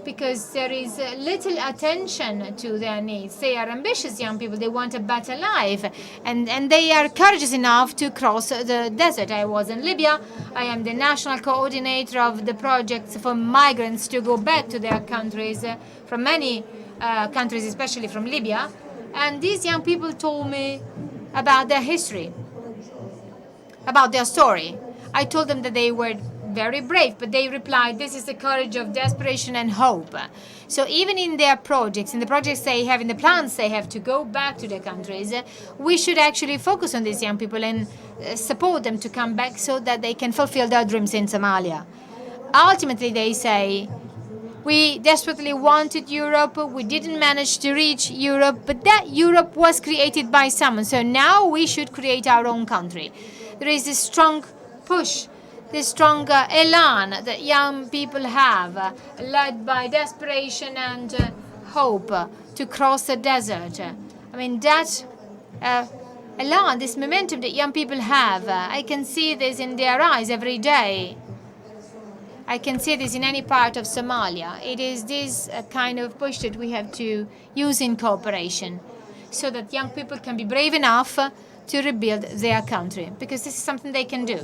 because there is little attention to their needs. They are ambitious young people. They want a better life. And they are courageous enough to cross the desert. I was in Libya. I am the national coordinator of the projects for migrants to go back to their countries, from many countries, especially from Libya. And these young people told me about their history, about their story. I told them that they were very brave, but they replied, this is the courage of desperation and hope. So even in their projects, in the projects they have, in the plans they have to go back to their countries, we should actually focus on these young people and support them to come back so that they can fulfill their dreams in Somalia. Ultimately, they say, we desperately wanted Europe, we didn't manage to reach Europe, but that Europe was created by someone, so now we should create our own country. There is this strong push, this strong elan that young people have, led by desperation and hope to cross the desert. That elan, this momentum that young people have, I can see this in their eyes every day. I can see this in any part of Somalia. It is this kind of push that we have to use in cooperation so that young people can be brave enough to rebuild their country, because this is something they can do.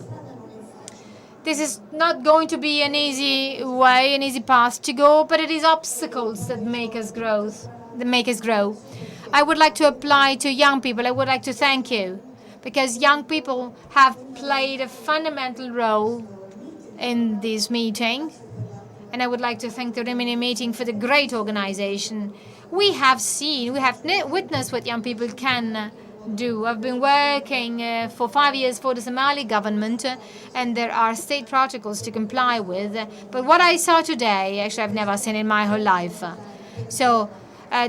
This is not going to be an easy way, an easy path to go, but it is obstacles that make us grow. I would like to apply to young people. I would like to thank you, because young people have played a fundamental role in this meeting, and I would like to thank the Rimini meeting for the great organization. We have witnessed what young people can do. I've been working for 5 years for the Somali government, and there are state protocols to comply with. But what I saw today, actually, I've never seen in my whole life. So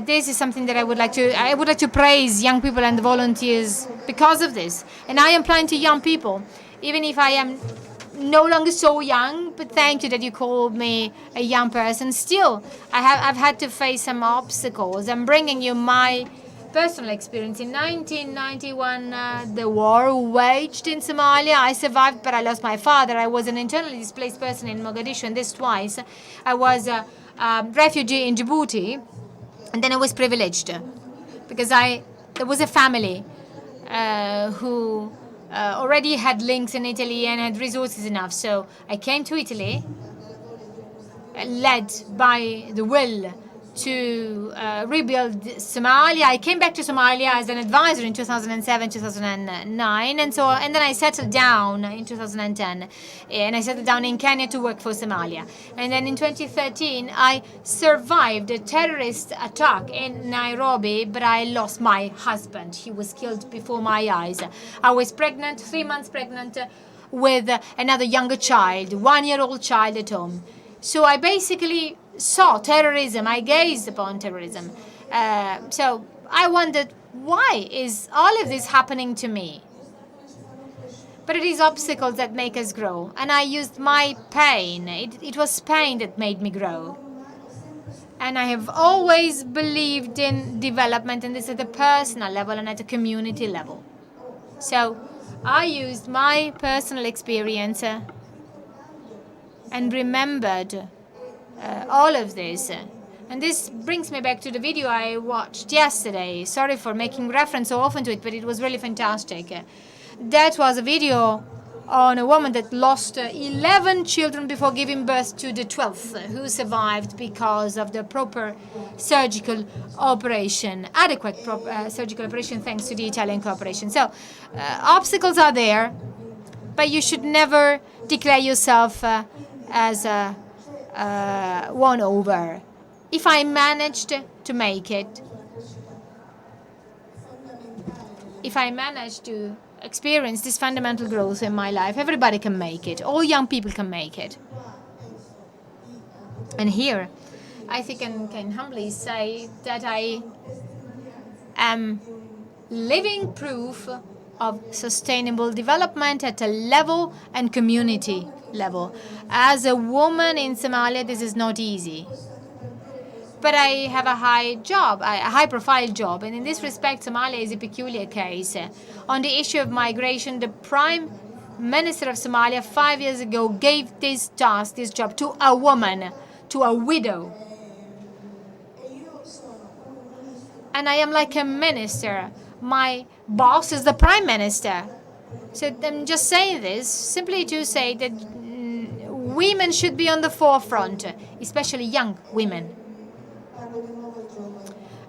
this is something that I would like to praise young people and the volunteers because of this. And I am applying to young people, even if I am no longer so young, but thank you that you called me a young person. Still, I've had to face some obstacles. I'm bringing you my personal experience. In 1991, the war waged in Somalia. I survived, but I lost my father. I was an internally displaced person in Mogadishu, and this twice. I was a refugee in Djibouti, and then I was privileged because there was a family who already had links in Italy and had resources enough. So I came to Italy, led by the will to rebuild Somalia. I came back to Somalia as an advisor in 2007, 2009, and then I settled down in 2010, and I settled down in Kenya to work for Somalia. And then in 2013, I survived a terrorist attack in Nairobi, but I lost my husband. He was killed before my eyes. I was pregnant, 3 months pregnant. with another younger child, 1-year-old child at home. So I basically saw terrorism. I gazed upon terrorism. So I wondered, why is all of this happening to me? But it is obstacles that make us grow. And I used my pain. It was pain that made me grow. And I have always believed in development, and this at a personal level and at a community level. So I used my personal experience and remembered all of this. And this brings me back to the video I watched yesterday. Sorry for making reference so often to it, but it was really fantastic. That was a video on a woman that lost 11 children before giving birth to the 12th, who survived because of the proper surgical operation, adequate surgical operation thanks to the Italian cooperation. So obstacles are there, but you should never declare yourself as won over. If I managed to make it, if I managed to experience this fundamental growth in my life, everybody can make it. All young people can make it. And here, I think I can humbly say that I am living proof of sustainable development at a level and community level. As a woman in Somalia, this is not easy. But I have a high-profile job, and in this respect, Somalia is a peculiar case. On the issue of migration, the Prime Minister of Somalia 5 years ago gave this task, this job, to a woman, to a widow. And I am like a minister. My boss is the Prime Minister. So I'm just saying this simply to say that women should be on the forefront, especially young women.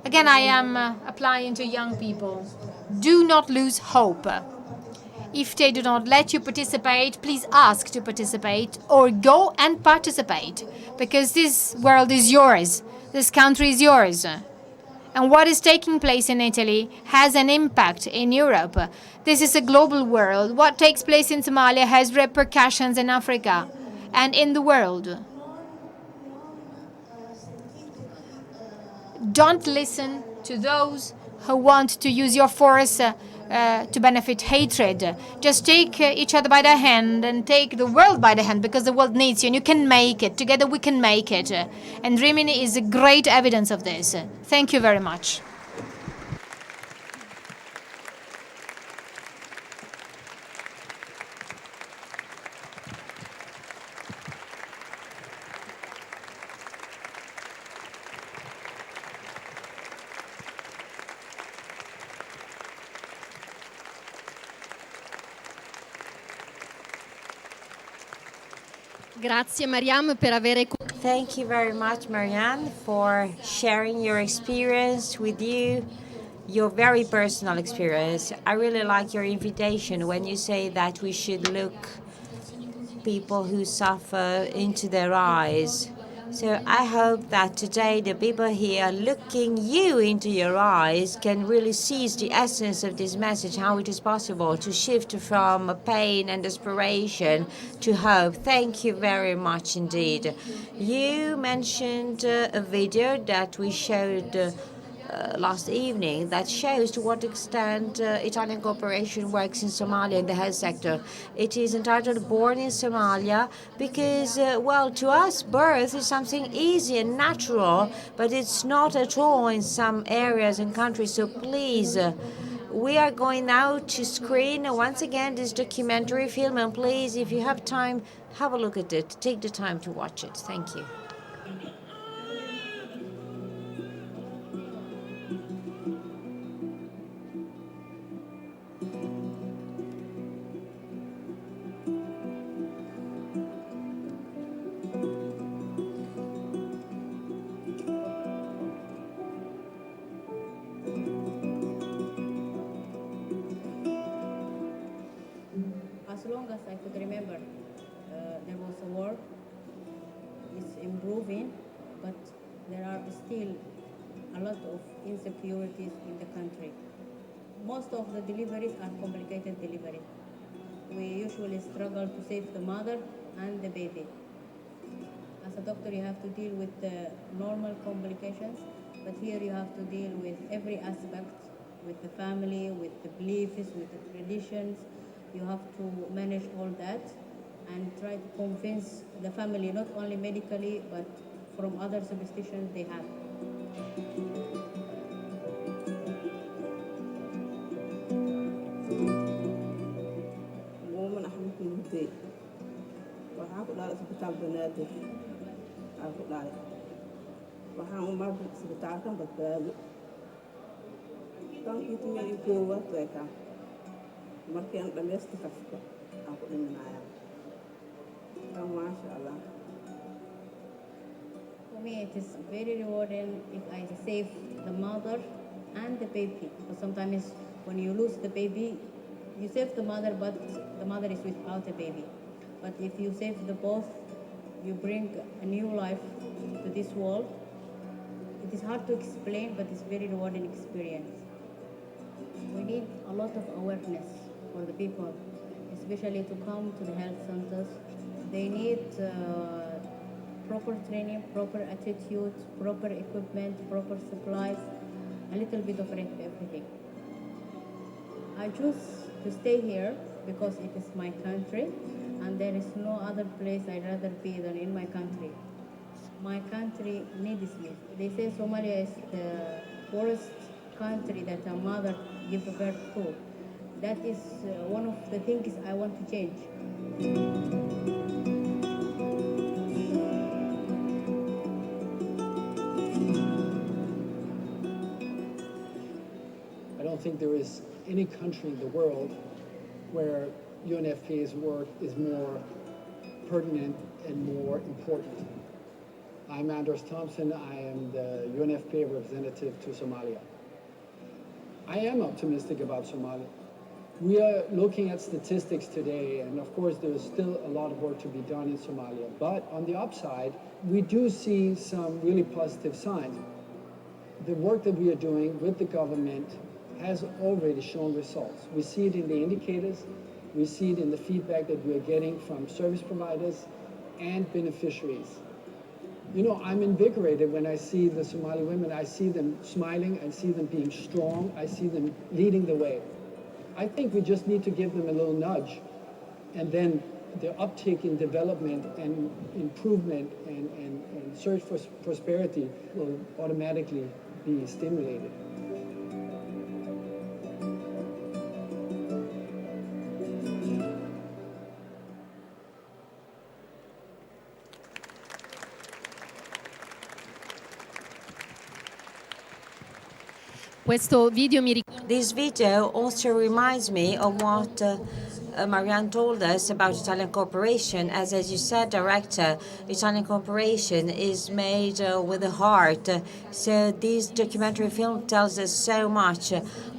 Again, I am applying to young people. Do not lose hope. If they do not let you participate, please ask to participate or go and participate, because this world is yours. This country is yours. And what is taking place in Italy has an impact in Europe. This is a global world. What takes place in Somalia has repercussions in Africa and in the world. Don't listen to those who want to use your force to benefit hatred. Just take each other by the hand and take the world by the hand, because the world needs you and you can make it. Together we can make it. And Rimini is a great evidence of this. Thank you very much. Grazie Mariam per avere... Thank you very much, Marianne, for sharing your experience with you, your very personal experience. I really like your invitation when you say that we should look people who suffer into their eyes. So I hope that today the people here looking you into your eyes can really seize the essence of this message, how it is possible to shift from pain and desperation to hope. Thank you very much indeed. You mentioned a video that we showed last evening that shows to what extent Italian cooperation works in Somalia in the health sector. It is entitled Born in Somalia because, well, to us, birth is something easy and natural, but it's not at all in some areas and countries. So please, we are going now to screen once again this documentary film, and please, if you have time, have a look at it. Take the time to watch it. Thank you. As long as I could remember, there was a war. It's improving, but there are still a lot of insecurities in the country. Most of the deliveries are complicated deliveries. we usually struggle to save the mother and the baby. As a doctor, you have to deal with the normal complications, but here you have to deal with every aspect, with the family, with the beliefs, with the traditions. You have to manage all that and try to convince the family, not only medically, but from other superstitions they have. Woman, I'm going to take. Waxaan ku dhalay isbitaal banaadir aan ku dhalay waxaan u maray isbitaalkan badbaado kan intii ay koowaad weeka markii aan dhameysta kasta aan ku dhimanaya kan maasha Allah. For me, it is very rewarding if I save the mother and the baby. Because sometimes when you lose the baby, you save the mother, but the mother is without a baby. But if you save the both, you bring a new life to this world. It is hard to explain, but it's very rewarding experience. We need a lot of awareness for the people, especially to come to the health centers. They need proper training, proper attitude, proper equipment, proper supplies, a little bit of everything. I choose to stay here because it is my country and there is no other place I'd rather be than in my country. My country needs me. They say Somalia is the poorest country that a mother gives birth to. That is one of the things I want to change. I don't think there is any country in the world where UNFPA's work is more pertinent and more important. I'm Anders Thompson. I am the UNFPA representative to Somalia. I am optimistic about Somalia. We are looking at statistics today, and of course there's still a lot of work to be done in Somalia. But on the upside, we do see some really positive signs. The work that we are doing with the government has already shown results. We see it in the indicators, we see it in the feedback that we are getting from service providers and beneficiaries. You know, I'm invigorated when I see the Somali women. I see them smiling, I see them being strong, I see them leading the way. I think we just need to give them a little nudge, and then the uptick in development and improvement and search for prosperity will automatically be stimulated. Questo video mi ricorda. This video also reminds me of what Mariam told us about Italian cooperation. As you said, Director, Italian cooperation is made with the heart. So this documentary film tells us so much.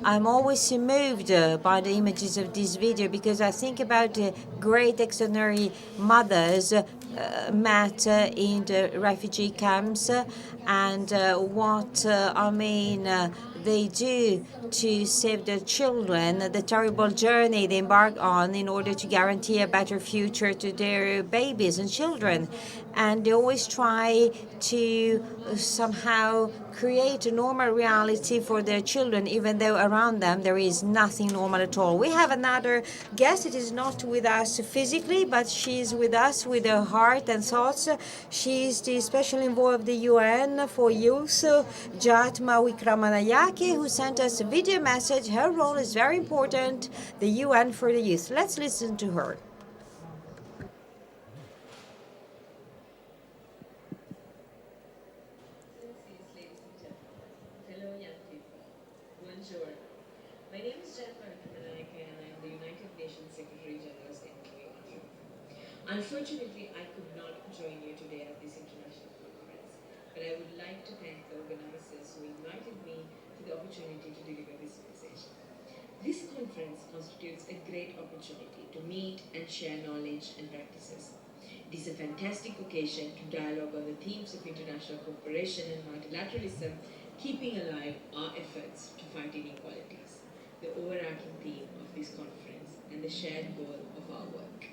I'm always moved by the images of this video because I think about the great extraordinary mothers met in the refugee camps and what they do to save their children, the terrible journey they embark on in order to guarantee a better future to their babies and children. And they always try to somehow create a normal reality for their children, even though around them there is nothing normal at all. We have another guest. It is not with us physically, but she's with us with her heart and thoughts. She's the special envoy of the UN for youth, Jayathma Wickramanayake, who sent us a video message. Her role is very important, the UN for the youth. Let's listen to her. Hello, young people. Bonjour. My name is Jayathma Wickramanayake and I am the United Nations Secretary General's Envoy. Unfortunately, I could not join you today at this international conference, but I would like to thank the organizers who invited me to the opportunity to deliver this message. This conference constitutes a great opportunity to meet and share knowledge and practices. It is a fantastic occasion to dialogue on the themes of international cooperation and multilateralism, keeping alive our efforts to fight inequalities. The overarching theme of this conference and the shared goal of our work.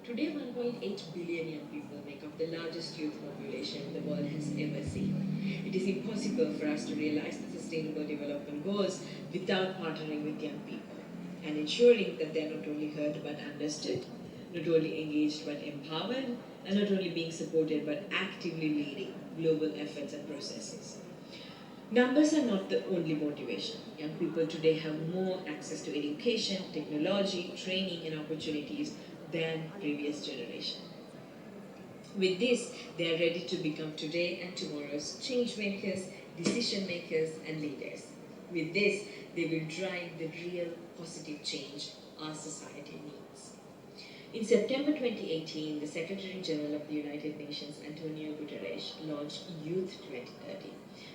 Today, 1.8 billion young people make up the largest youth population the world has ever seen. It is impossible for us to realize the Sustainable Development Goals without partnering with young people and ensuring that they are not only heard but understood, not only engaged but empowered, and not only being supported but actively leading global efforts and processes. Numbers are not the only motivation. Young people today have more access to education, technology, training, and opportunities than previous generation. With this, they are ready to become today and tomorrow's change makers, decision makers, and leaders. With this, they will drive the real positive change our society needs. In September 2018, the Secretary General of the United Nations, Antonio Guterres, launched Youth 2030,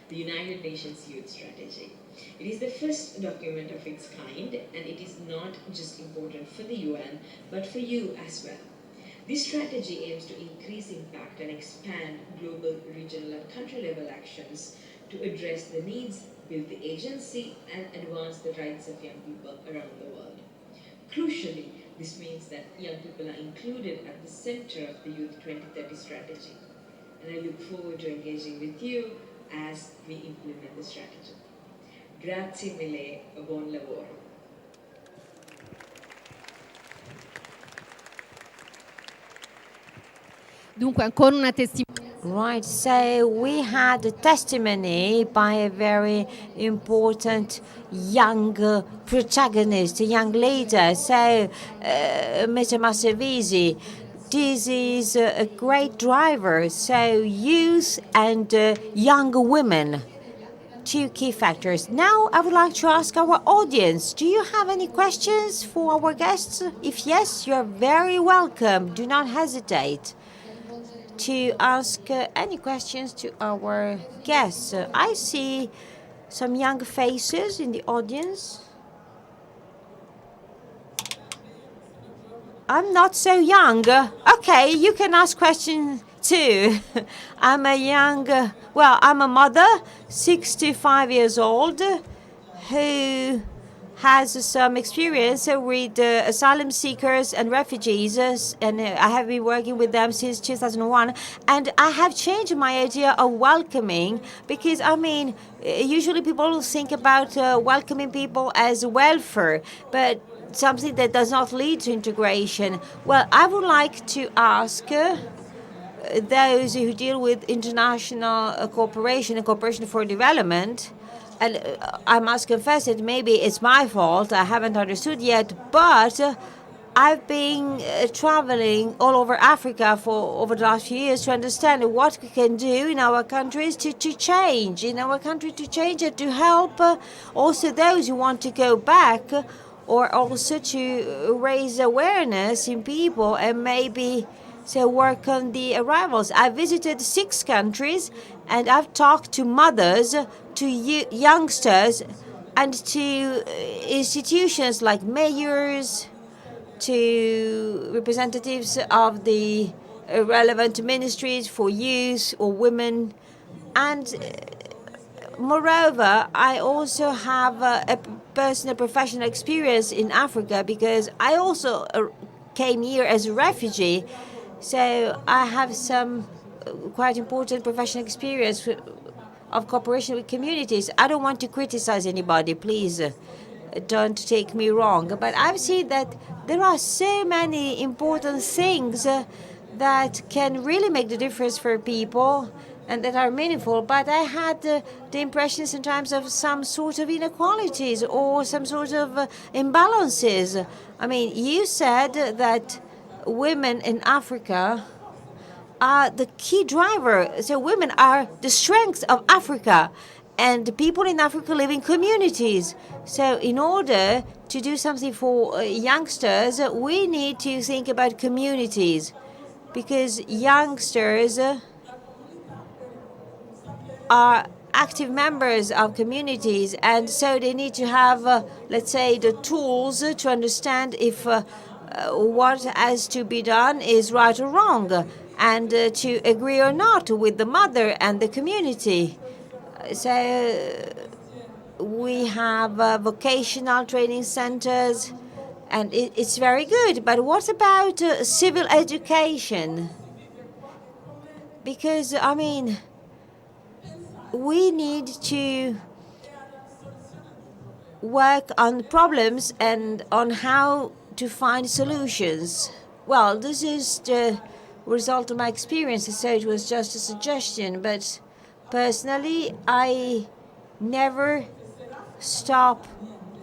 the United Nations Youth Strategy. It is the first document of its kind, and it is not just important for the UN, but for you as well. This strategy aims to increase impact and expand global, regional, and country-level actions to address the needs, build the agency, and advance the rights of young people around the world. Crucially, this means that young people are included at the center of the Youth 2030 strategy. And I look forward to engaging with you as we implement the strategy. Grazie mille, buon lavoro. Dunque, ancora una testimonianza. Right, so we had a testimony by a very important young protagonist, a young leader. So, Mr. Manservisi, this is a great driver. So, youth and young women, two key factors. Now, I would like to ask our audience, do you have any questions for our guests? If yes, you're very welcome. Do not hesitate to ask any questions to our guests. I see some young faces in the audience. I'm not so young. Okay, you can ask questions too. I'm a mother, 65 years old, who has some experience with asylum seekers and refugees, and I have been working with them since 2001. And I have changed my idea of welcoming, because usually people think about welcoming people as welfare, but something that does not lead to integration. Well, I would like to ask those who deal with international cooperation and cooperation for development. And I must confess that maybe it's my fault, I haven't understood yet, but I've been traveling all over Africa for over the last few years to understand what we can do in our countries to change, and to help also those who want to go back, or also to raise awareness in people and maybe work on the arrivals. I visited 6 countries, and I've talked to mothers, to youngsters, and to institutions like mayors, to representatives of the relevant ministries for youth or women. And moreover, I also have a personal professional experience in Africa, because I also came here as a refugee. So I have some quite important professional experience of cooperation with communities. I don't want to criticize anybody, please don't take me wrong, but I've seen that there are so many important things that can really make the difference for people and that are meaningful. But I had the impression sometimes of some sort of inequalities or some sort of imbalances. You said that women in Africa are the key driver. So women are the strength of Africa, and people in Africa live in communities. So in order to do something for youngsters, we need to think about communities, because youngsters are active members of communities, and so they need to have, let's say, the tools to understand if what has to be done is right or wrong, and to agree or not with the mother and the community. So we have vocational training centers, And it's very good. But what about civil education? Because, I mean, we need to work on problems and on how to find solutions. Well, this is the result of my experiences, so it was just a suggestion. But personally, I never stop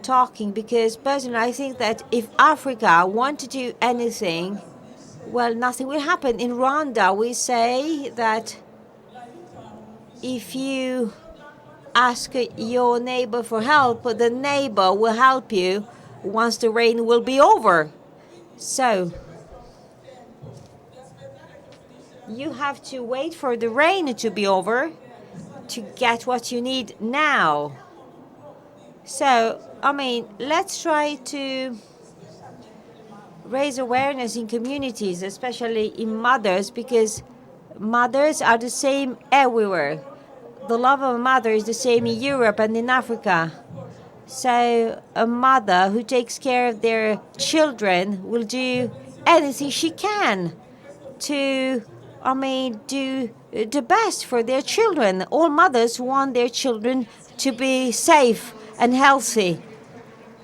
talking, because personally I think that if Africa want to do anything, well, nothing will happen. In Rwanda, we say that if you ask your neighbor for help, the neighbor will help you once the rain will be over. So you have to wait for the rain to be over to get what you need now. So, I mean, let's try to raise awareness in communities, especially in mothers, because mothers are the same everywhere. The love of a mother is the same in Europe and in Africa. So a mother who takes care of their children will do anything she can to, I mean, do the best for their children. All mothers want their children to be safe and healthy.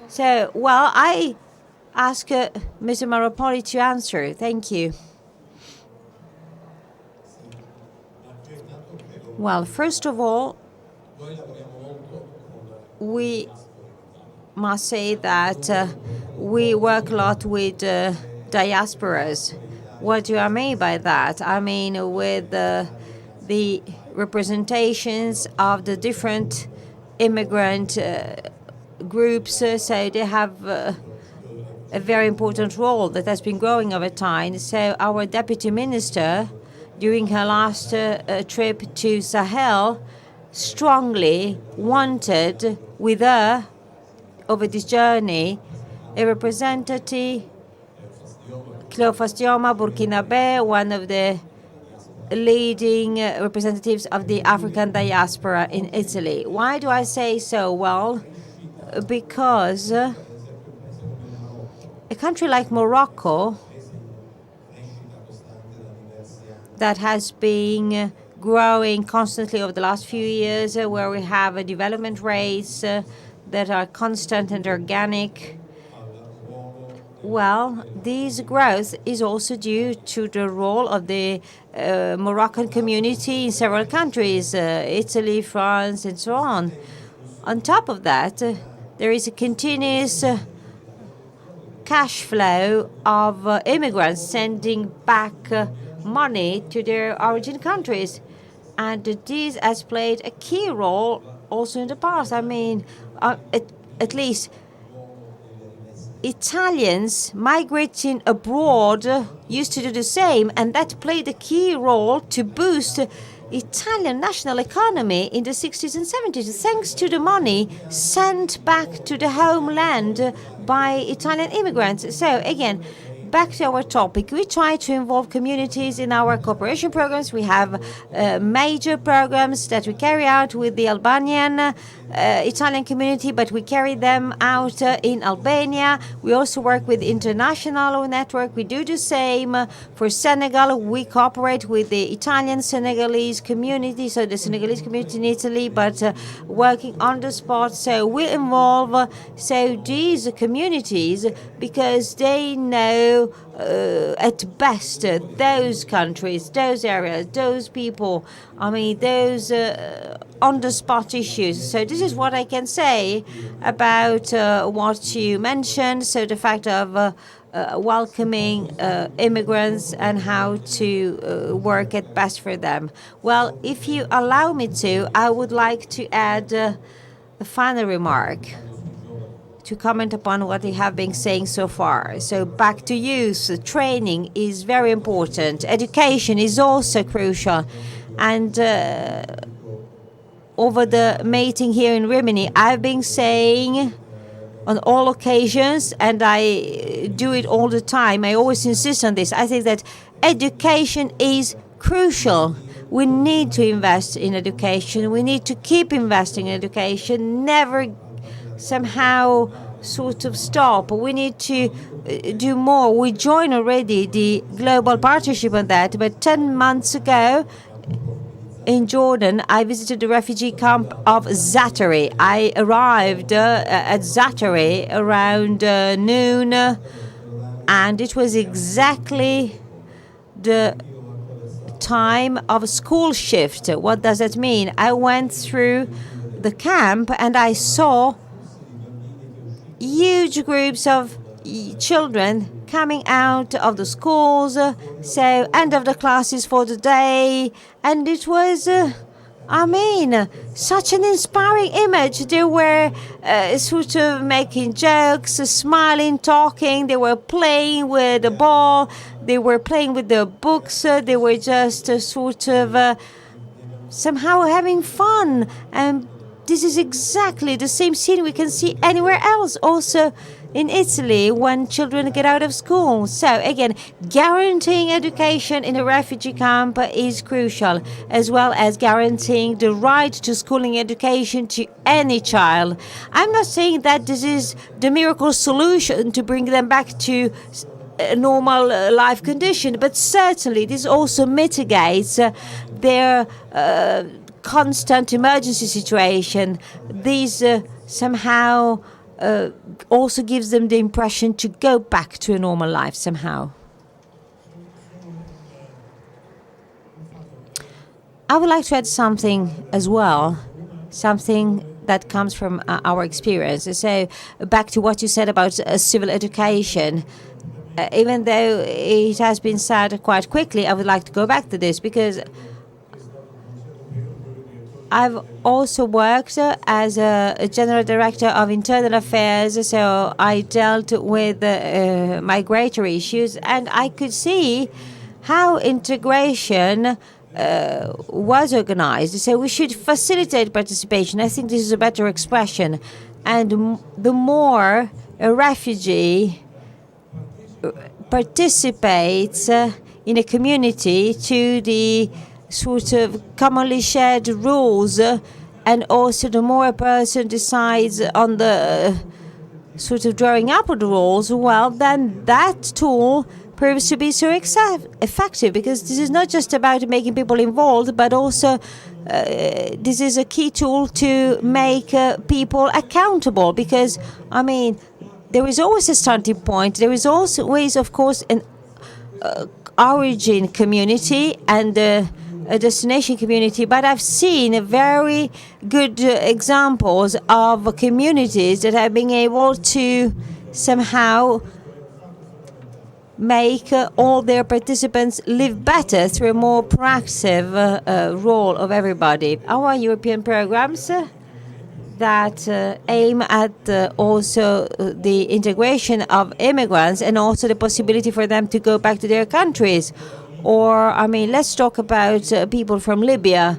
So, well, I ask Mr. Marapoli to answer. Thank you. Well, first of all, we must say that we work a lot with diasporas. What do I mean by that? I mean with the representations of the different immigrant groups, so they have a very important role that has been growing over time. So our deputy minister, during her last trip to Sahel, strongly wanted with her over this journey a representative, Cleofastioma Burkinabe, one of the leading representatives of the African diaspora in Italy. Why do I say so? Well, because a country like Morocco, that has been growing constantly over the last few years, where we have a development rates that are constant and organic. Well, this growth is also due to the role of the Moroccan community in several countries, Italy, France, and so on. On top of that, there is a continuous cash flow of immigrants sending back money to their origin countries. And this has played a key role also in the past. I mean, at least Italians migrating abroad used to do the same, and that played a key role to boost Italian national economy in the 60s and 70s, thanks to the money sent back to the homeland by Italian immigrants. So again, back to our topic, we try to involve communities in our cooperation programs. We have major programs that we carry out with the Albanian Italian community, but we carry them out in Albania. We also work with Internazionale network. We do the same for Senegal. We cooperate with the Italian Senegalese community, so the Senegalese community in Italy, but working on the spot. So we involve these communities because they know at best those countries, those areas, those people, I mean, those on-the-spot issues. So this is what I can say about what you mentioned, so the fact of welcoming immigrants and how to work at best for them. Well, if you allow me to, I would like to add a final remark to comment upon what they have been saying so far. So back to youth, training is very important. Education is also crucial. And over the meeting here in Rimini, I've been saying on all occasions, and I do it all the time, I always insist on this, I think that education is crucial. We need to invest in education. We need to keep investing in education, never somehow sort of stop. We need to do more. We joined already the global partnership on that, but 10 months ago in Jordan, I visited the refugee camp of Zaatari. I arrived at Zaatari around noon, and it was exactly the time of school shift. What does that mean? I went through the camp and I saw huge groups of children coming out of the schools, so end of the classes for the day, and it was such an inspiring image. They were sort of making jokes, smiling, talking. They were playing with the ball. They were playing with the books. They were just sort of somehow having fun. And this is exactly the same scene we can see anywhere else, also in Italy, when children get out of school. So again, guaranteeing education in a refugee camp is crucial, as well as guaranteeing the right to schooling education to any child. I'm not saying that this is the miracle solution to bring them back to a normal life condition, but certainly this also mitigates their constant emergency situation. These somehow also gives them the impression to go back to a normal life somehow. I would like to add something as well, something that comes from our experience. So back to what you said about civil education. Even though it has been said quite quickly, I would like to go back to this because I've also worked as a general director of internal affairs, so I dealt with migratory issues, and I could see how integration was organized. So we should facilitate participation. I think this is a better expression. And the more a refugee participates in a community to the sort of commonly shared rules, and also the more a person decides on the sort of drawing up of the rules, well, then that tool proves to be so effective, because this is not just about making people involved, but also this is a key tool to make people accountable, because, I mean, there is always a starting point. There is also ways, of course, an origin community and a destination community, but I've seen very good examples of communities that have been able to somehow make all their participants live better through a more proactive role of everybody. Our European programs that aim at also the integration of immigrants and also the possibility for them to go back to their countries. Or, I mean, let's talk about people from Libya.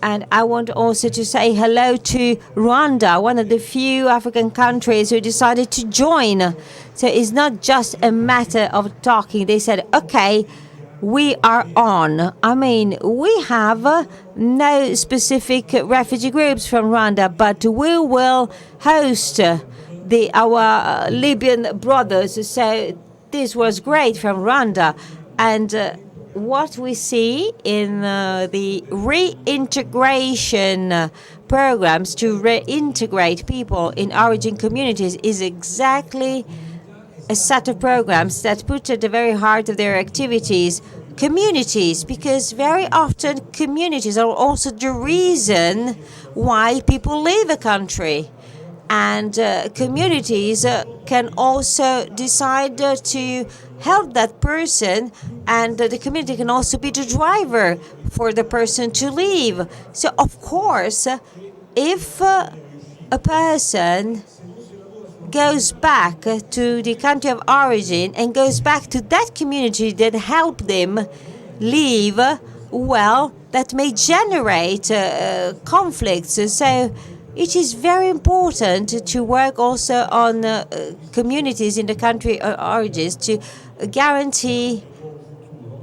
And I want also to say hello to Rwanda, one of the few African countries who decided to join. So it's not just a matter of talking. They said, okay, we are on. I mean, we have no specific refugee groups from Rwanda, but we will host our Libyan brothers. So this was great from Rwanda. And what we see in the reintegration programs to reintegrate people in origin communities is exactly a set of programs that put at the very heart of their activities communities, because very often communities are also the reason why people leave a country. And communities can also decide to help that person, and the community can also be the driver for the person to leave. So, of course, if a person goes back to the country of origin and goes back to that community that helped them leave, well, that may generate conflicts. So it is very important to work also on communities in the country of origins to guarantee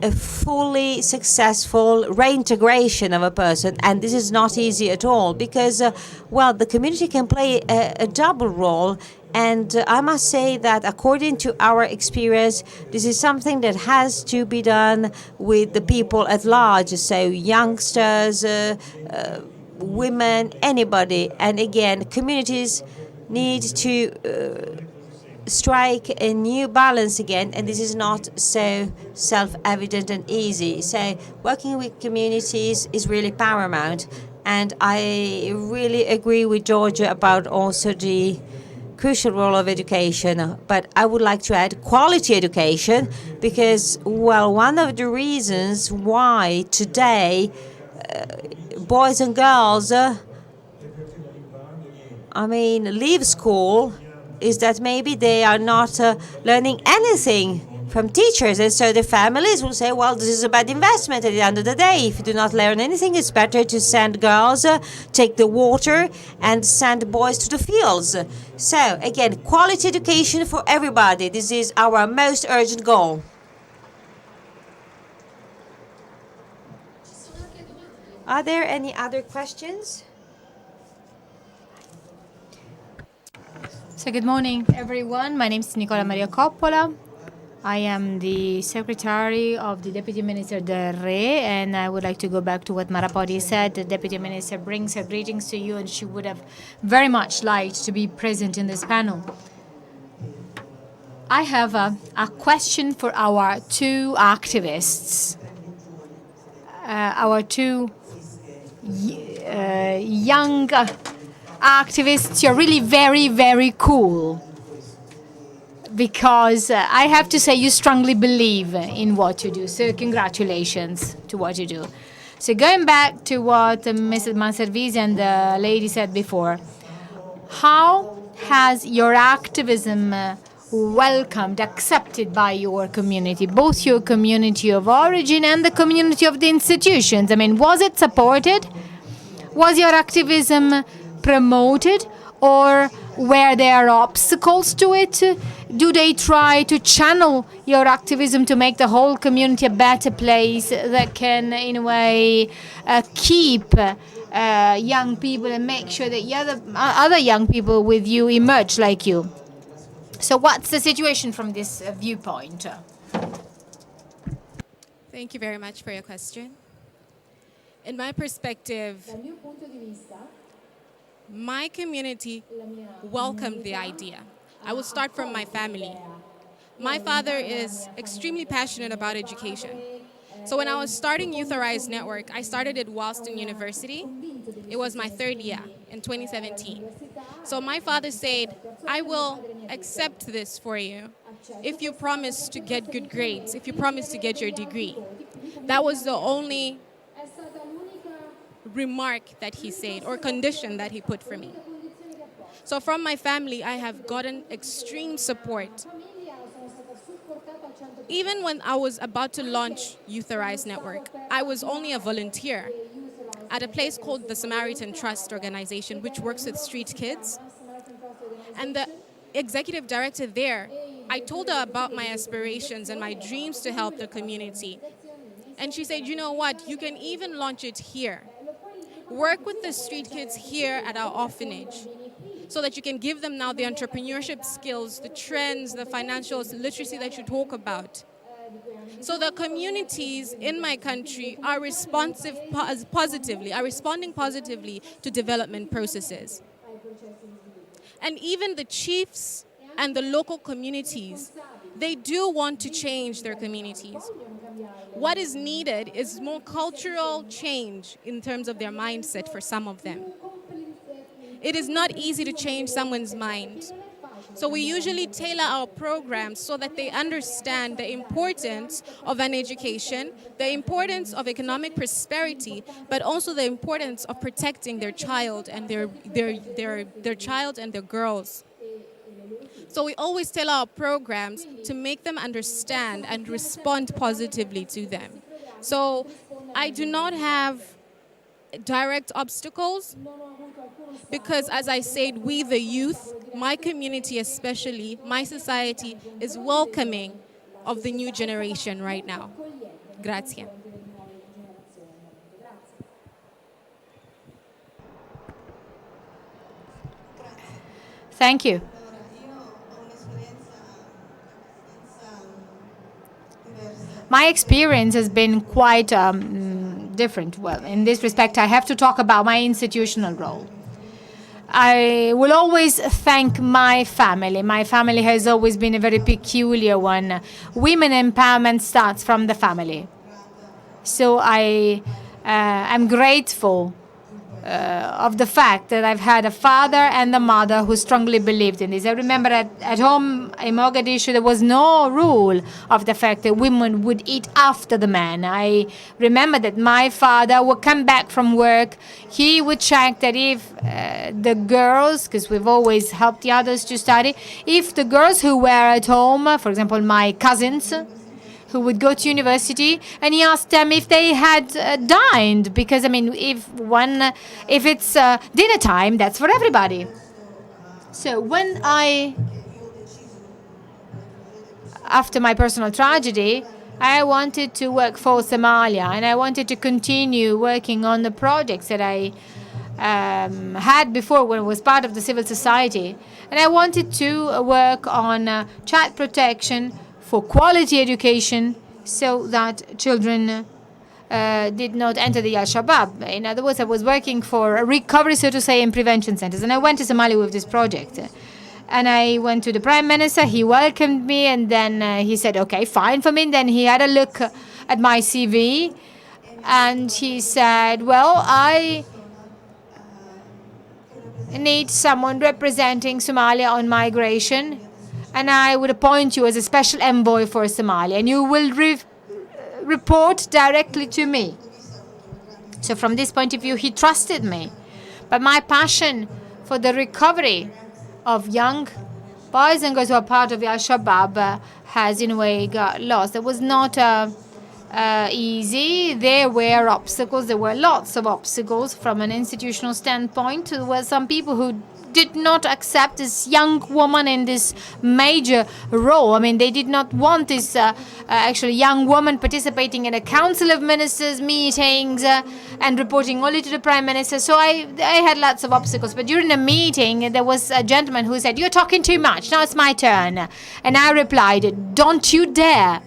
a fully successful reintegration of a person. And this is not easy at all because, well, the community can play a double role And I must say that according to our experience, this is something that has to be done with the people at large, so youngsters, women, anybody. And again, communities need to strike a new balance again, and this is not so self-evident and easy. So working with communities is really paramount, and I really agree with Georgia about also the crucial role of education. But I would like to add quality education, because, well, one of the reasons why today boys and girls leave school is that maybe they are not learning anything from teachers, and so the families will say, well, this is a bad investment at the end of the day. If you do not learn anything, it's better to send girls take the water and send boys to the fields. So again, quality education for everybody. This is our most urgent goal. Are there any other questions? So good morning, everyone. My name is Nicola Maria Coppola. I am the Secretary of the Deputy Minister Del Re, and I would like to go back to what Marapodi said. The Deputy Minister brings her greetings to you, and she would have very much liked to be present in this panel. I have a question for our two activists, our two young activists. You're really very, very cool, because I have to say you strongly believe in what you do. So congratulations to what you do. So going back to what Mrs. Manservisi and the lady said before, how has your activism welcomed, accepted by your community, both your community of origin and the community of the institutions? I mean, was it supported? Was your activism promoted, or were there obstacles to it? Do they try to channel your activism to make the whole community a better place that can, in a way, keep young people and make sure that other young people with you emerge like you? So what's the situation from this viewpoint? Thank you very much for your question. In my perspective, my community welcomed the idea. I will start from my family. My father is extremely passionate about education. So when I was starting Youth Arise Network, I started at Walston University. It was my third year in 2017. So my father said, I will accept this for you if you promise to get good grades, if you promise to get your degree. That was the only remark that he said, or condition that he put for me. So from my family, I have gotten extreme support. Even when I was about to launch Youth Arise Network, I was only a volunteer at a place called the Samaritan Trust Organization, which works with street kids. And the executive director there, I told her about my aspirations and my dreams to help the community. And she said, you know what, you can even launch it here. Work with the street kids here at our orphanage so that you can give them now the entrepreneurship skills, the trends, the financial literacy that you talk about. So the communities in my country are responding positively to development processes. And even the chiefs and the local communities, they do want to change their communities. What is needed is more cultural change in terms of their mindset for some of them. It is not easy to change someone's mind. So we usually tailor our programs so that they understand the importance of an education, the importance of economic prosperity, but also the importance of protecting their child and their child and their girls. So we always tell our programs to make them understand and respond positively to them. So I do not have direct obstacles because, as I said, we the youth, my community especially, my society is welcoming of the new generation right now. Grazie. Thank you. my experience has been quite different. Well, in this respect, I have to talk about my institutional role. I will always thank my family. My family has always been a very peculiar one. Women empowerment starts from the family. So I'm grateful of the fact that I've had a father and a mother who strongly believed in this. I remember at home in Mogadishu, there was no rule of the fact that women would eat after the men. I remember that my father would come back from work. He would check that if the girls, because we've always helped the others to study, if the girls who were at home, for example, my cousins, who would go to university, and he asked them if they had dined, because I mean, if it's dinner time, that's for everybody. So when after my personal tragedy, I wanted to work for Somalia, and I wanted to continue working on the projects that I had before when I was part of the civil society, and I wanted to work on child protection for quality education so that children did not enter the Al-Shabaab. In other words, I was working for a recovery, so to say, and prevention centers. And I went to Somali with this project. And I went to the Prime Minister. He welcomed me, and then he said, okay, fine for me. And then he had a look at my CV, and he said, well, I need someone representing Somalia on migration, and I would appoint you as a special envoy for Somalia, and you will report directly to me. So from this point of view, he trusted me. But my passion for the recovery of young boys and girls who are part of Al-Shabaab has, in a way, got lost. It was not easy. There were obstacles. There were lots of obstacles from an institutional standpoint. There were some people who did not accept this young woman in this major role. I mean, they did not want this actually young woman participating in a council of ministers meetings and reporting only to the prime minister. So I had lots of obstacles. But during the meeting, there was a gentleman who said, "You're talking too much. Now it's my turn." And I replied, "Don't you dare.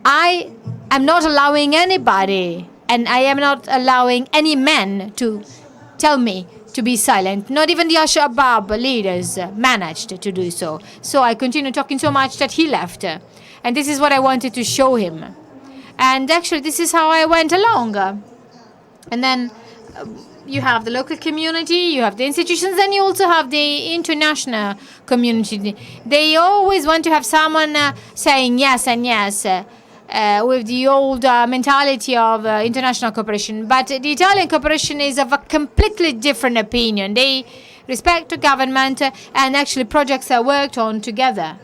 I am not allowing anybody, and I am not allowing any men to tell me to be silent. Not even the Al-Shabaab leaders managed to do so." So I continued talking so much that he left. And this is what I wanted to show him. And actually, this is how I went along. And then you have the local community, you have the institutions, and you also have the international community. They always want to have someone saying yes and yes. With the old mentality of international cooperation. But the Italian cooperation is of a completely different opinion. They respect the government, and actually projects are worked on together.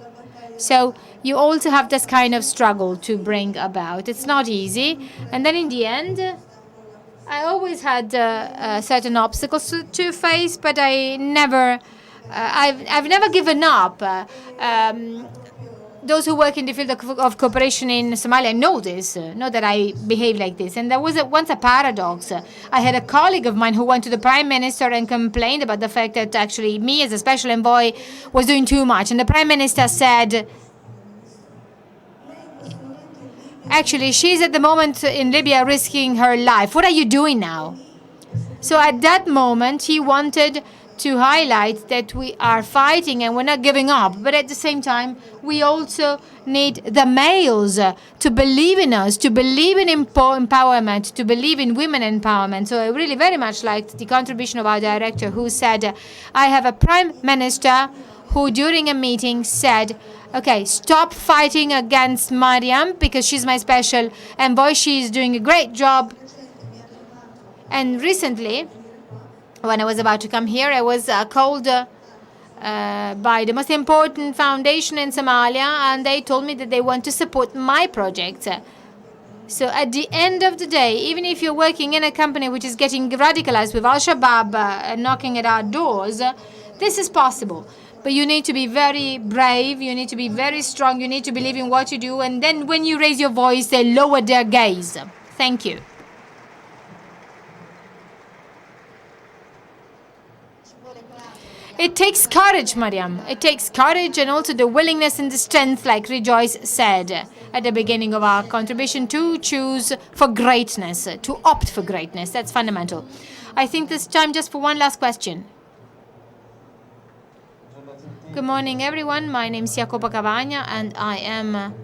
So you also have this kind of struggle to bring about. It's not easy. And then in the end, I always had certain obstacles to face, but I've never given up. Those who work in the field of cooperation in Somalia know this, know that I behave like this. And there was once a paradox. I had a colleague of mine who went to the Prime Minister and complained about the fact that actually me as a special envoy was doing too much. And the Prime Minister said, actually, she's at the moment in Libya risking her life. What are you doing now? So at that moment, he wanted to highlight that we are fighting and we're not giving up. But at the same time, we also need the males to believe in us, to believe in empowerment, to believe in women empowerment. So I really very much liked the contribution of our director, who said, I have a prime minister who during a meeting said, okay, stop fighting against Mariam because she's my special envoy. She's doing a great job. And recently, when I was about to come here, I was called by the most important foundation in Somalia, and they told me that they want to support my project. So at the end of the day, even if you're working in a company which is getting radicalized with Al-Shabaab knocking at our doors, this is possible. But you need to be very brave, you need to be very strong, you need to believe in what you do, and then when you raise your voice, they lower their gaze. Thank you. It takes courage, Mariam. It takes courage and also the willingness and the strength, like Rejoice said at the beginning of our contribution, to choose for greatness, to opt for greatness. That's fundamental. I think this time just for one last question. Good morning, everyone. My name is Jacopo Cavagna, and I am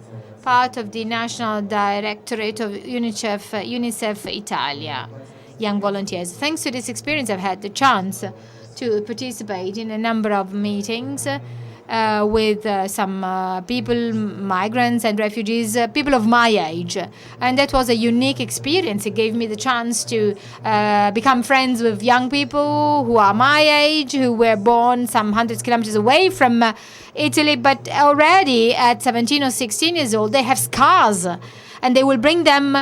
part of the National Directorate of UNICEF Italia, Young Volunteers. Thanks to this experience, I've had the chance to participate in a number of meetings with some people, migrants and refugees, people of my age. And that was a unique experience. It gave me the chance to become friends with young people who are my age, who were born some hundreds of kilometers away from Italy, but already at 17 or 16 years old, they have scars. And they will bring them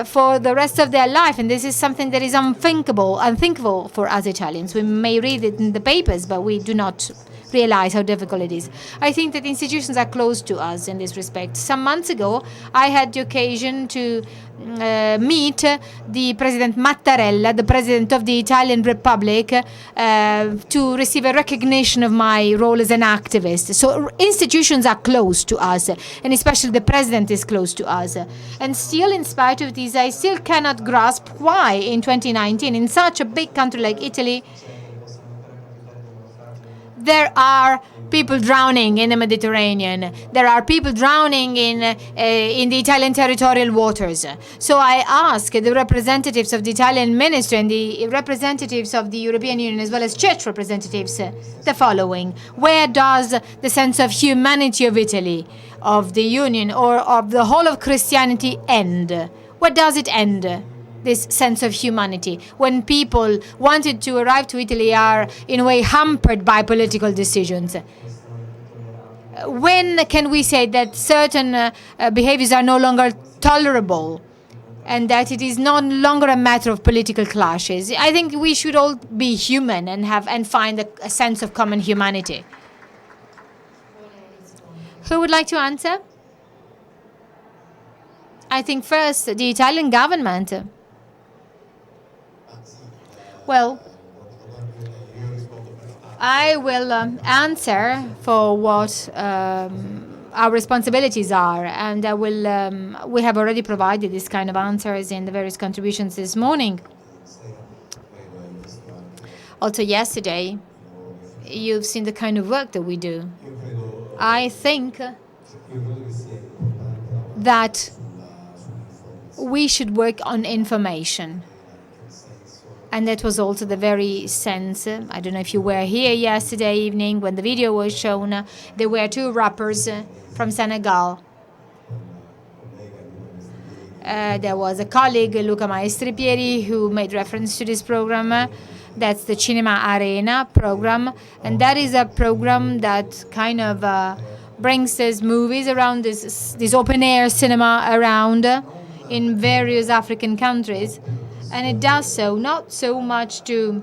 for the rest of their life. And this is something that is unthinkable for us Italians. We may read it in the papers, but we do not realize how difficult it is. I think that institutions are close to us in this respect. Some months ago, I had the occasion to meet the President Mattarella, the President of the Italian Republic, to receive a recognition of my role as an activist. So institutions are close to us, and especially the President is close to us. And still, in spite of this, I still cannot grasp why in 2019, in such a big country like Italy, there are people drowning in the Mediterranean. There are people drowning in the Italian territorial waters. So I ask the representatives of the Italian ministry and the representatives of the European Union, as well as church representatives, the following. Where does the sense of humanity of Italy, of the Union, or of the whole of Christianity end? Where does it end? This sense of humanity, when people wanted to arrive to Italy are in a way hampered by political decisions. When can we say that certain behaviors are no longer tolerable and that it is no longer a matter of political clashes? I think we should all be human and find a sense of common humanity. Who would like to answer? I think first the Italian government. Well, I will answer for what our responsibilities are, and I will. We have already provided this kind of answers in the various contributions this morning. Also yesterday, you've seen the kind of work that we do. I think that we should work on information. And that was also the very sense. I don't know if you were here yesterday evening when the video was shown. There were two rappers from Senegal. There was a colleague, Luca Maestripieri, who made reference to this program. That's the Cinema Arena program. And that is a program that kind of brings these movies around, this open-air cinema around in various African countries. And it does so not so much to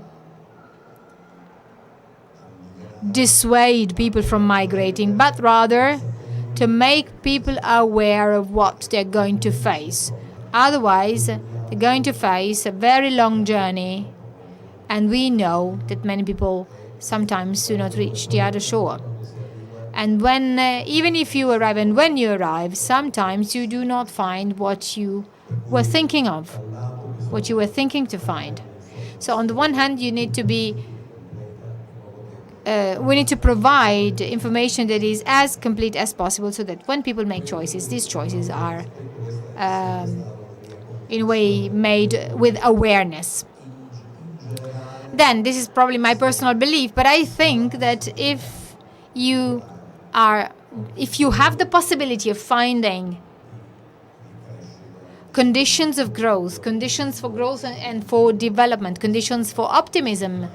dissuade people from migrating, but rather to make people aware of what they're going to face. Otherwise, they're going to face a very long journey, and we know that many people sometimes do not reach the other shore. And when, even if you arrive, and when you arrive, sometimes you do not find what you were thinking of, what you were thinking to find. So on the one hand, you need to be, we need to provide information that is as complete as possible so that when people make choices, these choices are in a way made with awareness. Then, this is probably my personal belief, but I think that if you have the possibility of finding conditions of growth, conditions for growth and for development, conditions for optimism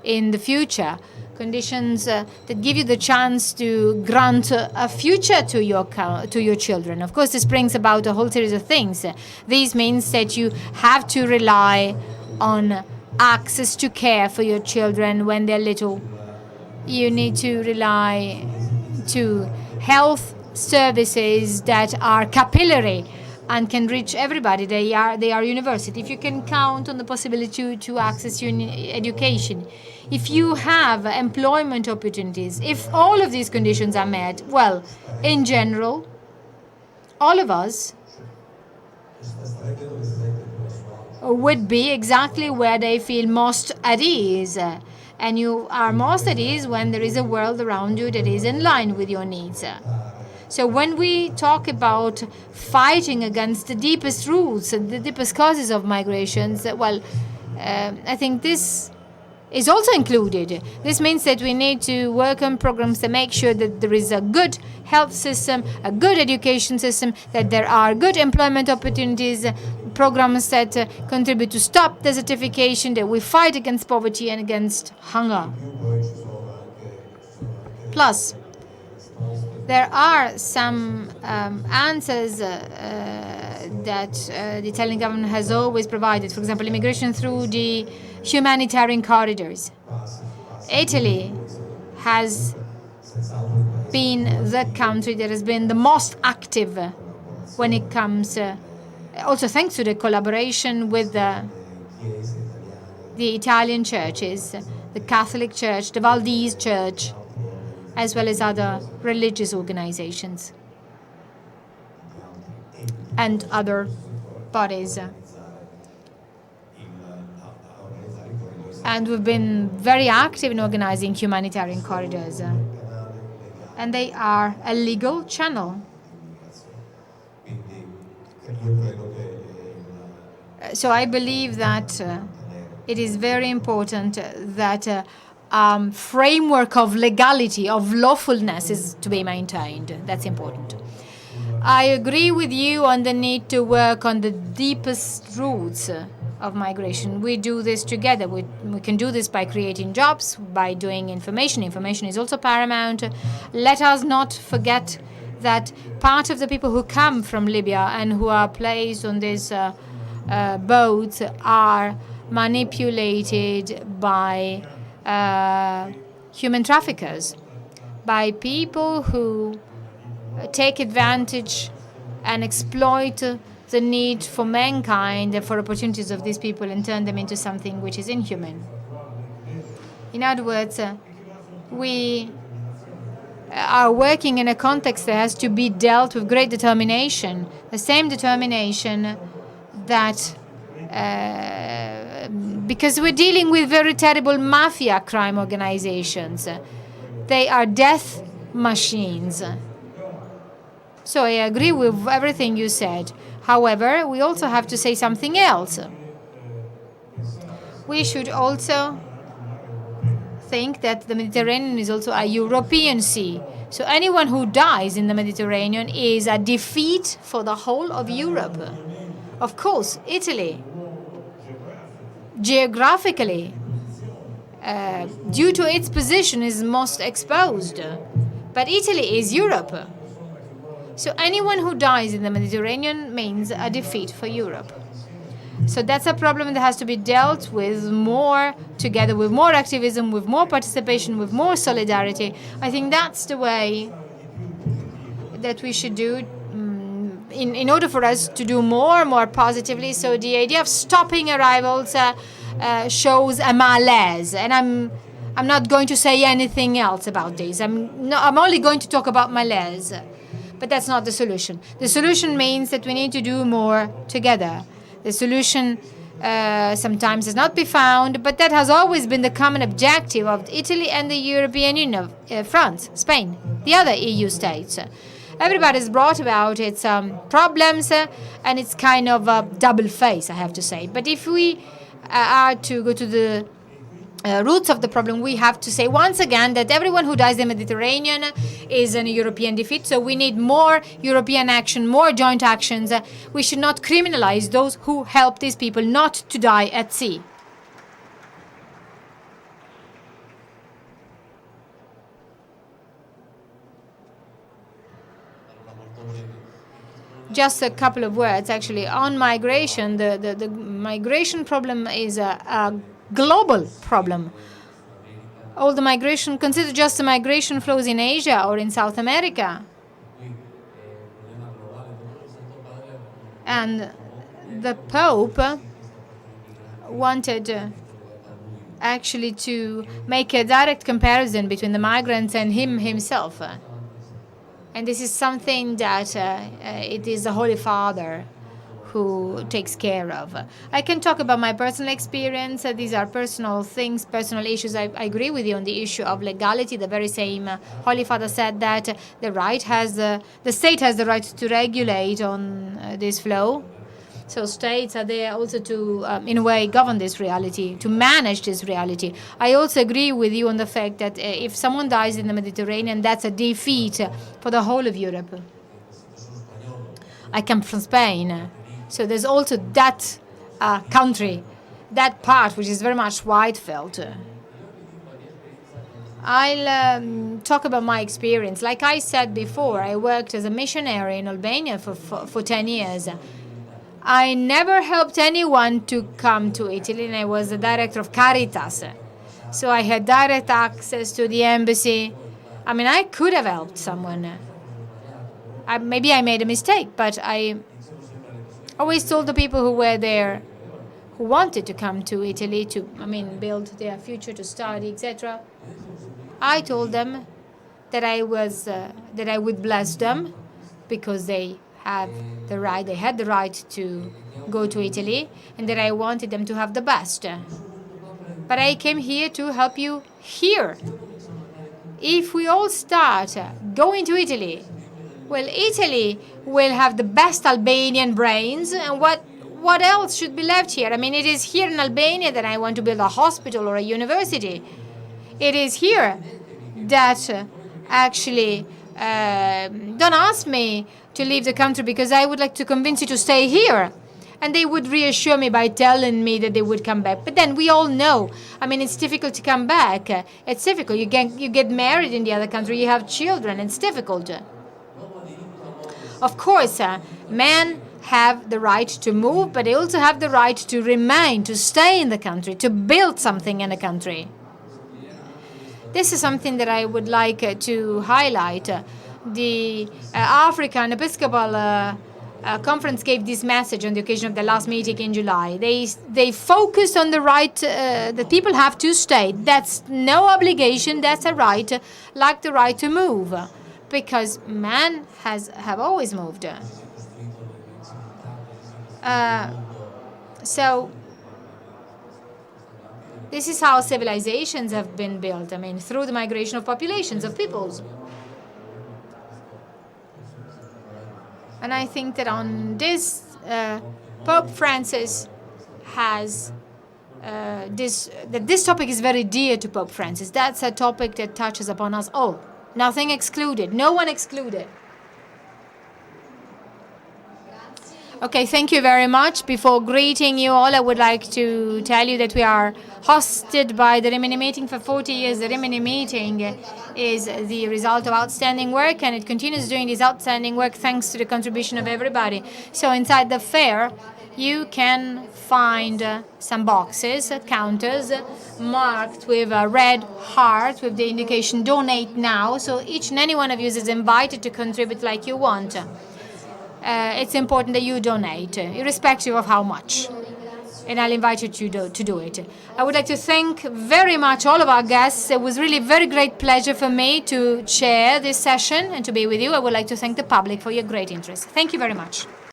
in the future, conditions that give you the chance to grant a future to your children. Of course, this brings about a whole series of things. This means that you have to rely on access to care for your children when they're little. You need to rely to health services that are capillary and can reach everybody. They are university. If you can count on the possibility to access education, if you have employment opportunities, if all of these conditions are met, well, in general, all of us would be exactly where they feel most at ease. And you are most at ease when there is a world around you that is in line with your needs. So when we talk about fighting against the deepest roots and the deepest causes of migrations, well, I think this is also included. This means that we need to work on programs to make sure that there is a good health system, a good education system, that there are good employment opportunities, programs that contribute to stop desertification, that we fight against poverty and against hunger. Plus, there are some answers that the Italian government has always provided. For example, immigration through the humanitarian corridors. Italy has been the country that has been the most active when it comes, also thanks to the collaboration with the Italian churches, the Catholic Church, the Valdese Church, as well as other religious organizations and other bodies. And we've been very active in organizing humanitarian corridors. And they are a legal channel. So I believe that it is very important that framework of legality, of lawfulness is to be maintained. That's important. I agree with you on the need to work on the deepest roots of migration. We do this together. We can do this by creating jobs, by doing information. Information is also paramount. Let us not forget that part of the people who come from Libya and who are placed on these boats are manipulated by human traffickers, by people who take advantage and exploit the need for mankind and for opportunities of these people and turn them into something which is inhuman. In other words, we are working in a context that has to be dealt with great determination, the same determination that because we're dealing with very terrible mafia crime organizations. They are death machines. So I agree with everything you said. However, we also have to say something else. We should also think that the Mediterranean is also a European sea. So anyone who dies in the Mediterranean is a defeat for the whole of Europe. Of course, Italy, geographically, due to its position, is most exposed. But Italy is Europe. So anyone who dies in the Mediterranean means a defeat for Europe. So that's a problem that has to be dealt with more together, with more activism, with more participation, with more solidarity. I think that's the way that we should do in order for us to do more positively. So the idea of stopping arrivals shows a malaise, and I'm not going to say anything else about this. I'm only going to talk about malaise, but that's not the solution. The solution means that we need to do more together. The solution sometimes has not been found, but that has always been the common objective of Italy and the European Union, France, Spain, the other EU states. Everybody's brought about its problems, and it's kind of a double face, I have to say. But if we are to go to the roots of the problem, we have to say once again that everyone who dies in the Mediterranean is a European defeat. So we need more European action, more joint actions. We should not criminalize those who help these people not to die at sea. Just a couple of words, actually, on migration. The migration problem is a global problem. All the migration, consider just the migration flows in Asia or in South America. And the Pope wanted actually to make a direct comparison between the migrants and him himself. And this is something that it is the Holy Father who takes care of. I can talk about my personal experience. These are personal things, personal issues. I agree with you on the issue of legality. The very same Holy Father said that the state has the right to regulate on this flow. So states are there also to, in a way, govern this reality, to manage this reality. I also agree with you on the fact that if someone dies in the Mediterranean, that's a defeat for the whole of Europe. I come from Spain. So there's also that country, that part, which is very much white felt. I'll talk about my experience. Like I said before, I worked as a missionary in Albania for 10 years. I never helped anyone to come to Italy, and I was the director of Caritas. So I had direct access to the embassy. I mean, I could have helped someone. Maybe I made a mistake, but I always told the people who were there, who wanted to come to Italy to, build their future, to study, etc. I told them that I would bless them because they had the right to go to Italy, and that I wanted them to have the best. But I came here to help you here. If we all start going to Italy, well, Italy will have the best Albanian brains, and what else should be left here? It is here in Albania that I want to build a hospital or a university. It is here that actually don't ask me to leave the country because I would like to convince you to stay here. And they would reassure me by telling me that they would come back. But then we all know, it's difficult to come back. It's difficult. You get married in the other country, you have children, it's difficult. Of course, men have the right to move, but they also have the right to remain, to stay in the country, to build something in the country. This is something that I would like to highlight. The African Episcopal Conference gave this message on the occasion of the last meeting in July. They focused on the right that people have to stay. That's no obligation, that's a right, like the right to move. Because men have always moved. So this is how civilizations have been built. Through the migration of populations, of peoples. And I think that on this, Pope Francis has this topic is very dear to Pope Francis. That's a topic that touches upon us all. Nothing excluded. No one excluded. Okay, thank you very much. Before greeting you all, I would like to tell you that we are hosted by the Rimini Meeting for 40 years. The Rimini Meeting is the result of outstanding work, and it continues doing this outstanding work thanks to the contribution of everybody. So inside the fair, you can find some boxes, counters, marked with a red heart with the indication donate now. So each and any one of you is invited to contribute like you want. It's important that you donate, irrespective of how much. And I'll invite you to do it. I would like to thank very much all of our guests. It was really a very great pleasure for me to chair this session and to be with you. I would like to thank the public for your great interest. Thank you very much.